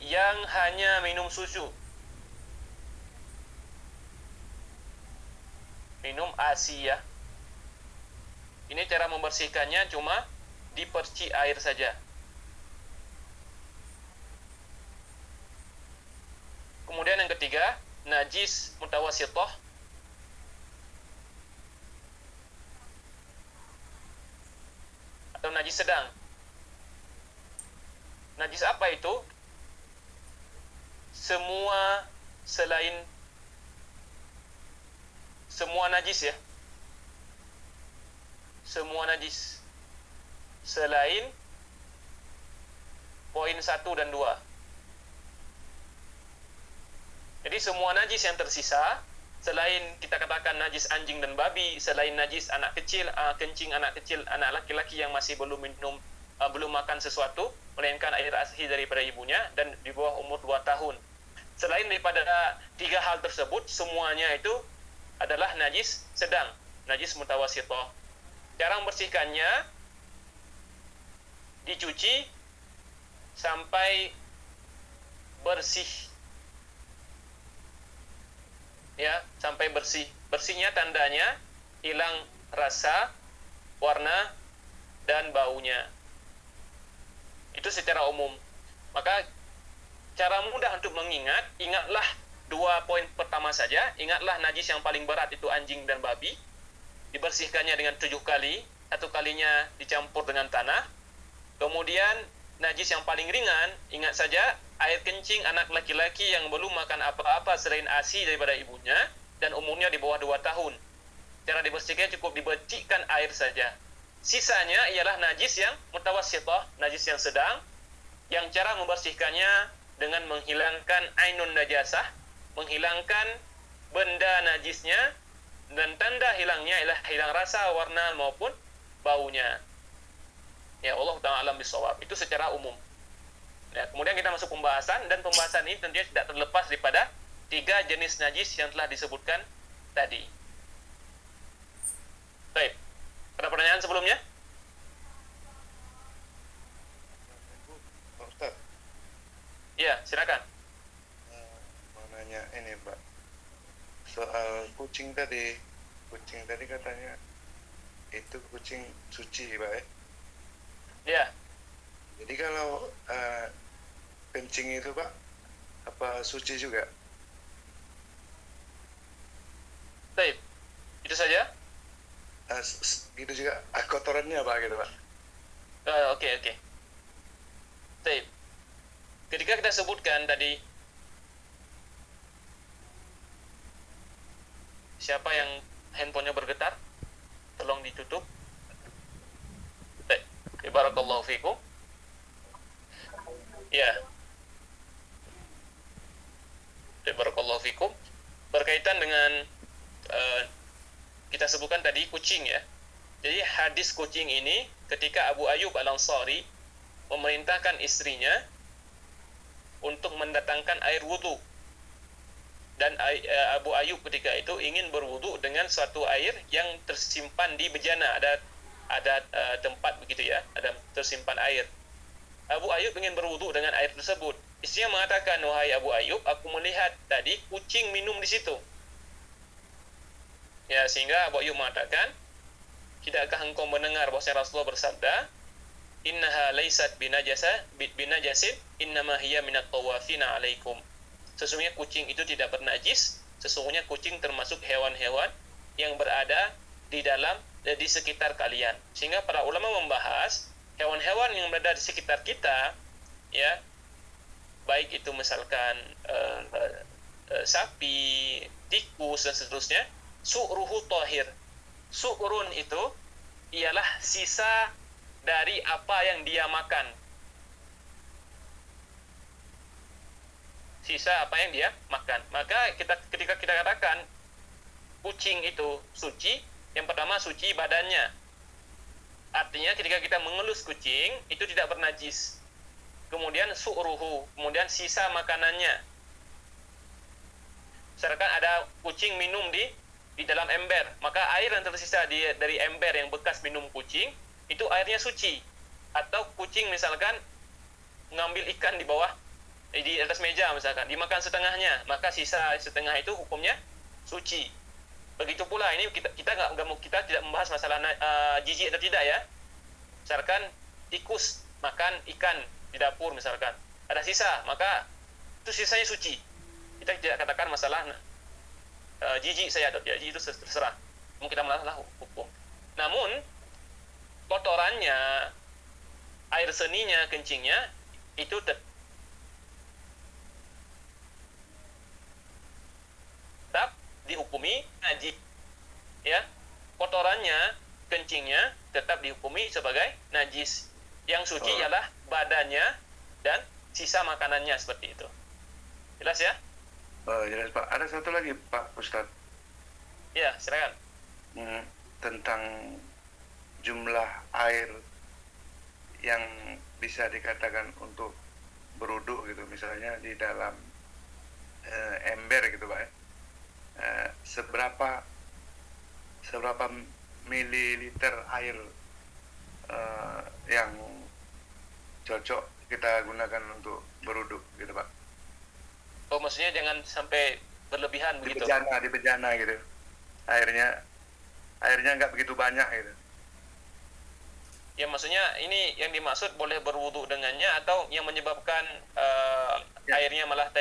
Speaker 1: yang hanya minum susu, minum ASI ya. Ini cara membersihkannya cuma diperci air saja. Kemudian yang ketiga, najis mutawassithah atau najis sedang. Najis apa itu? Semua najis ya. Semua najis selain poin 1 dan 2. Jadi semua najis yang tersisa selain kita katakan najis anjing dan babi, selain najis anak kecil, kencing anak kecil, anak laki-laki yang masih belum minum, belum makan sesuatu, melainkan air asli daripada ibunya, dan di bawah umur 2 tahun. Selain daripada 3 hal tersebut, semuanya itu adalah najis sedang, najis mutawasithah. Cara membersihkannya, dicuci sampai bersih, ya, sampai bersih. Bersihnya tandanya hilang rasa, warna, dan baunya. Itu secara umum. Maka cara mudah untuk mengingat, ingatlah 2 poin pertama saja. Ingatlah najis yang paling berat itu anjing dan babi, dibersihkannya dengan 7 kali, 1 kalinya dicampur dengan tanah. Kemudian najis yang paling ringan, ingat saja air kencing anak laki-laki yang belum makan apa-apa selain ASI daripada ibunya dan umurnya di bawah 2 tahun. Cara dibersihkan cukup dibersihkan air saja. Sisanya ialah najis yang mutawassithah, najis yang sedang, yang cara membersihkannya dengan menghilangkan ainun najasah, menghilangkan benda najisnya, dan tanda hilangnya ialah hilang rasa, warna maupun baunya. Ya, Allah Ta'ala alam bisawab. Itu secara umum. Ya, kemudian kita masuk pembahasan, dan pembahasan ini tentunya tidak terlepas daripada 3 jenis najis yang telah disebutkan tadi. Baik. Ada pertanyaan sebelumnya?
Speaker 7: Pak Ustaz,
Speaker 1: Ya, silakan.
Speaker 7: mau nanya ini Pak, soal kucing tadi katanya itu kucing suci Pak ya.
Speaker 1: Ya,
Speaker 7: Jadi kalau kencing itu Pak, apa suci juga?
Speaker 1: baik. Itu saja.
Speaker 7: Gitu juga, kotorannya Pak gitu Pak.
Speaker 1: Oke. Baik. Ketika kita sebutkan tadi, siapa yang handphonenya bergetar? Tolong ditutup. Baik. Barakallahu fikum. Ya. Baik, barakallahu fikum. Berkaitan dengan kita sebutkan tadi kucing ya. Jadi hadis kucing ini ketika Abu Ayyub Al-Ansari memerintahkan istrinya untuk mendatangkan air wudu, dan Abu Ayyub ketika itu ingin berwudu dengan suatu air yang tersimpan di bejana, ada tempat begitu ya, ada tersimpan air. Abu Ayyub ingin berwudu dengan air tersebut. Istrinya mengatakan, "Wahai Abu Ayyub, aku melihat tadi kucing minum di situ." Ya, sehingga Abu Ayyub mengatakan, "Tidakkah engkau mendengar bahwa Rasulullah bersabda, innaha laysat binajasin, innama hiya minat tawafina alaikum." Sesungguhnya kucing itu tidak bernajis, sesungguhnya kucing termasuk hewan-hewan yang berada di sekitar kalian. Sehingga para ulama membahas hewan-hewan yang berada di sekitar kita, ya, baik itu misalkan sapi, tikus dan seterusnya, su'ruhu tahir. Su'run itu ialah sisa dari apa yang dia makan. Sisa apa yang dia makan. Maka ketika kita katakan kucing itu suci, yang pertama suci badannya. Artinya ketika kita mengelus kucing, itu tidak bernajis. Kemudian su'ruhu, kemudian sisa makanannya. Misalkan ada kucing minum di dalam ember, maka air yang tersisa dari ember yang bekas minum kucing, itu airnya suci. Atau kucing misalkan ngambil ikan di bawah, di atas meja misalkan, dimakan setengahnya, maka sisa setengah itu hukumnya suci. Begitu pula ini kita tidak membahas masalah jijik atau tidak ya. Misalkan tikus makan ikan di dapur misalkan, ada sisa, maka itu sisanya suci. Kita tidak katakan masalah jijik saya atau tidak jijik, itu terserah. Mungkin kita masalah hukum. Namun kotorannya, air seninya, kencingnya itu tetap dihukumi najis. Ya, kotorannya, kencingnya tetap dihukumi sebagai najis. Yang suci ialah badannya dan sisa makanannya, seperti itu. Jelas ya?
Speaker 7: Jelas Pak. Ada satu lagi Pak Ustadz.
Speaker 1: Ya, silakan.
Speaker 7: Tentang jumlah air yang bisa dikatakan untuk berwudu gitu, misalnya di dalam ember gitu Pak, seberapa mililiter air yang cocok kita gunakan untuk berwudu gitu Pak?
Speaker 1: Oh, maksudnya jangan sampai berlebihan
Speaker 7: Di
Speaker 1: begitu.
Speaker 7: bejana gitu, airnya nggak begitu banyak gitu.
Speaker 1: Ya, maksudnya ini yang dimaksud boleh berwudu dengannya atau yang menyebabkan
Speaker 7: Ya.
Speaker 1: airnya malah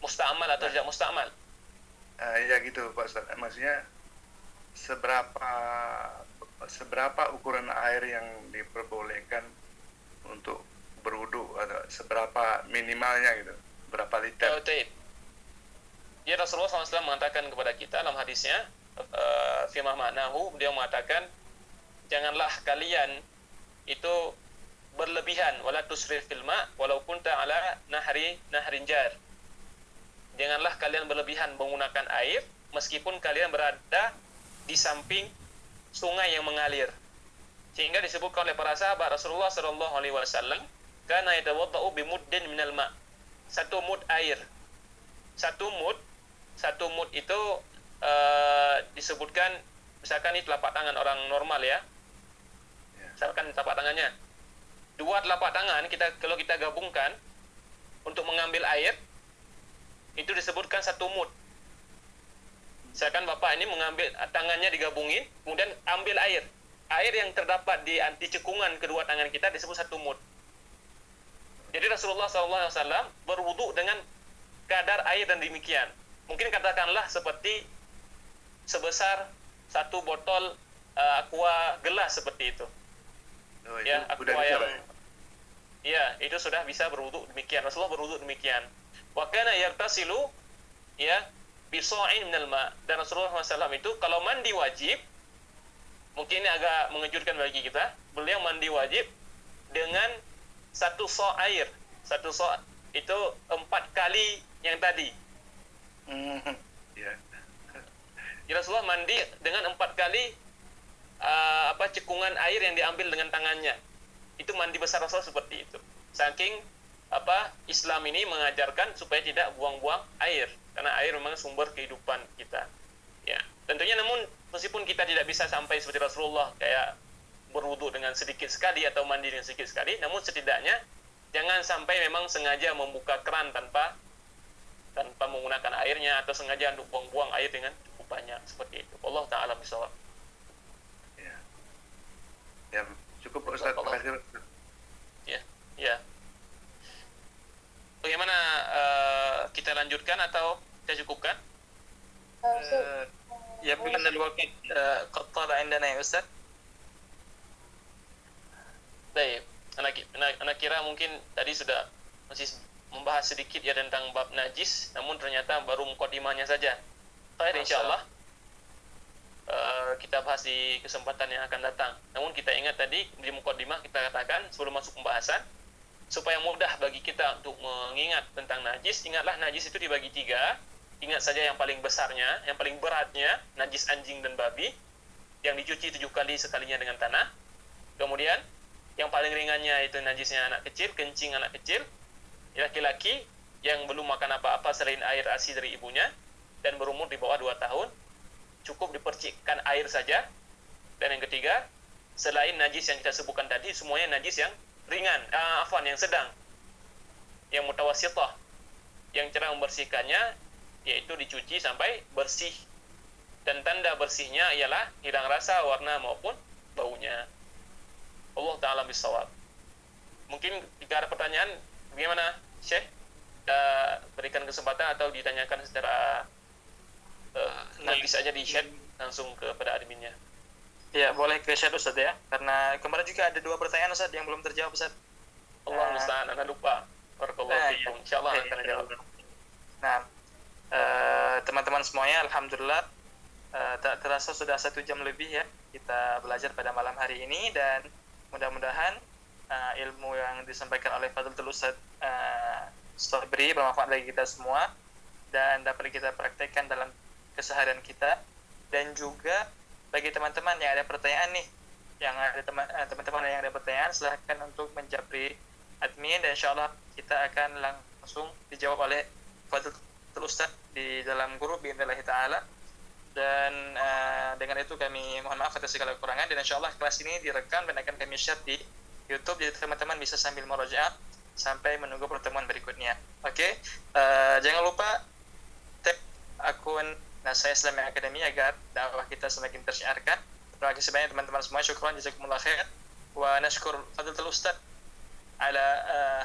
Speaker 1: musta'mal atau tidak musta'mal?
Speaker 7: Ya gitu Pak Ustadz, maksudnya seberapa ukuran air yang diperbolehkan untuk berwudu, atau seberapa minimalnya gitu, berapa liter?
Speaker 1: Taib. Ya, Rasulullah SAW mengatakan kepada kita dalam hadisnya, fima ma'nahu, beliau mengatakan, janganlah kalian itu berlebihan, wala tusrif fil ma' walau kunta ala nahrin jar. Janganlah kalian berlebihan menggunakan air meskipun kalian berada di samping sungai yang mengalir. Sehingga disebutkan oleh para sahabat Rasulullah sallallahu alaihi wasallam, kana yatawaddau bimuddin minal ma'. Satu mud air. Satu mud itu disebutkan, misalkan ini telapak tangan orang normal ya. Misalkan telapak tangannya. Dua telapak tangan kalau kita gabungkan untuk mengambil air, itu disebutkan satu mud. Misalkan Bapak ini mengambil tangannya digabungin, kemudian ambil air. Air yang terdapat di cekungan kedua tangan kita disebut satu mud. Jadi Rasulullah SAW berwudu dengan kadar air dan demikian. Mungkin katakanlah seperti sebesar satu botol aqua gelas seperti itu.
Speaker 7: Oh,
Speaker 1: Ya,
Speaker 7: itu
Speaker 1: aqua
Speaker 7: udah bisa,
Speaker 1: yang
Speaker 7: Pak?
Speaker 1: ya, itu sudah bisa berwudu demikian. Rasulullah berwudu demikian. Wa kana yartasilu ya bisa'in minal ma'. Dan Rasulullah SAW itu kalau mandi wajib, mungkin ini agak mengejutkan bagi kita, beliau mandi wajib dengan satu so' air. Satu so' itu 4 kali yang tadi.
Speaker 7: Ya.
Speaker 1: Jadi Rasulullah mandi dengan 4 kali cekungan air yang diambil dengan tangannya. Itu mandi besar Rasulullah seperti itu. Saking Islam ini mengajarkan supaya tidak buang-buang air, karena air memang sumber kehidupan kita. Ya, tentunya namun meskipun kita tidak bisa sampai seperti Rasulullah kayak berwudu dengan sedikit sekali atau mandi dengan sedikit sekali, namun setidaknya jangan sampai memang sengaja membuka keran tanpa menggunakan airnya, atau sengaja untuk buang-buang air dengan cukup banyak seperti itu. Allah taala bisawab.
Speaker 7: Ya, cukup Ustaz. Terima kasih.
Speaker 1: Ya. Bagaimana kita lanjutkan atau kita cukupkan?
Speaker 8: يبدو أن الوقت قد طال عندنا يا أستاذ.
Speaker 1: Baik, anak kira mungkin tadi sudah masih membahas sedikit ya tentang bab najis, namun ternyata baru mukadimahnya saja. Baik, insyaallah kita bahas di kesempatan yang akan datang. Namun kita ingat tadi di mukadimah kita katakan sebelum masuk pembahasan, supaya mudah bagi kita untuk mengingat tentang najis, ingatlah najis itu dibagi 3. Ingat saja yang paling besarnya, yang paling beratnya, najis anjing dan babi, yang dicuci 7 kali sekalinya dengan tanah. Kemudian yang paling ringannya itu najisnya anak kecil, kencing anak kecil, laki-laki yang belum makan apa-apa selain air ASI dari ibunya dan berumur di bawah 2 tahun, cukup dipercikkan air saja. Dan yang ketiga, selain najis yang kita sebutkan tadi, semuanya najis yang ringan, yang sedang, yang mutawasithah. Yang cara membersihkannya yaitu dicuci sampai bersih, dan tanda bersihnya ialah hilang rasa, warna maupun baunya. Allah ta'ala bisawab. Mungkin jika ada pertanyaan, bagaimana Syekh? Berikan kesempatan atau ditanyakan secara nanti saja di chat langsung kepada adminnya.
Speaker 8: Ya, boleh ke chat Ustaz ya, karena kemarin juga ada 2 pertanyaan Ustaz yang belum terjawab Ustaz.
Speaker 1: Allah musta'an, anda lupa. Barakallahu fiikum. Insyaallah akan jawab.
Speaker 8: Nah, teman-teman semuanya, alhamdulillah tak terasa sudah 1 jam lebih ya kita belajar pada malam hari ini, dan mudah-mudahan ilmu yang disampaikan oleh Fadlatul Ustaz Sobri bermanfaat bagi kita semua dan dapat kita praktekkan dalam keseharian kita. Dan juga bagi teman-teman yang ada pertanyaan nih, teman-teman yang ada pertanyaan, silahkan untuk menjapri admin, dan insyaallah kita akan langsung dijawab oleh Fadil Ustaz di dalam grup biidznillah taala. Dan dengan itu kami mohon maaf atas segala kekurangan, dan insyaallah kelas ini direkam dan akan kami share di YouTube, jadi teman-teman bisa sambil merajaah sampai menunggu pertemuan berikutnya. Oke, jangan lupa tag akun Nasai Islami Academy agar dakwah kita semakin tersiarkan. Terima kasih banyak teman-teman semua. Syukran, jazakumullah khair. Wa nashkur Fadlatul Ustaz ala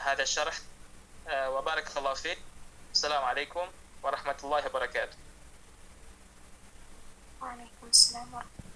Speaker 8: hadha syarh wa barakallahu fiik. Assalamualaikum warahmatullahi wabarakatuh.
Speaker 5: Waalaikumsalam warahmatullahi wabarakatuh.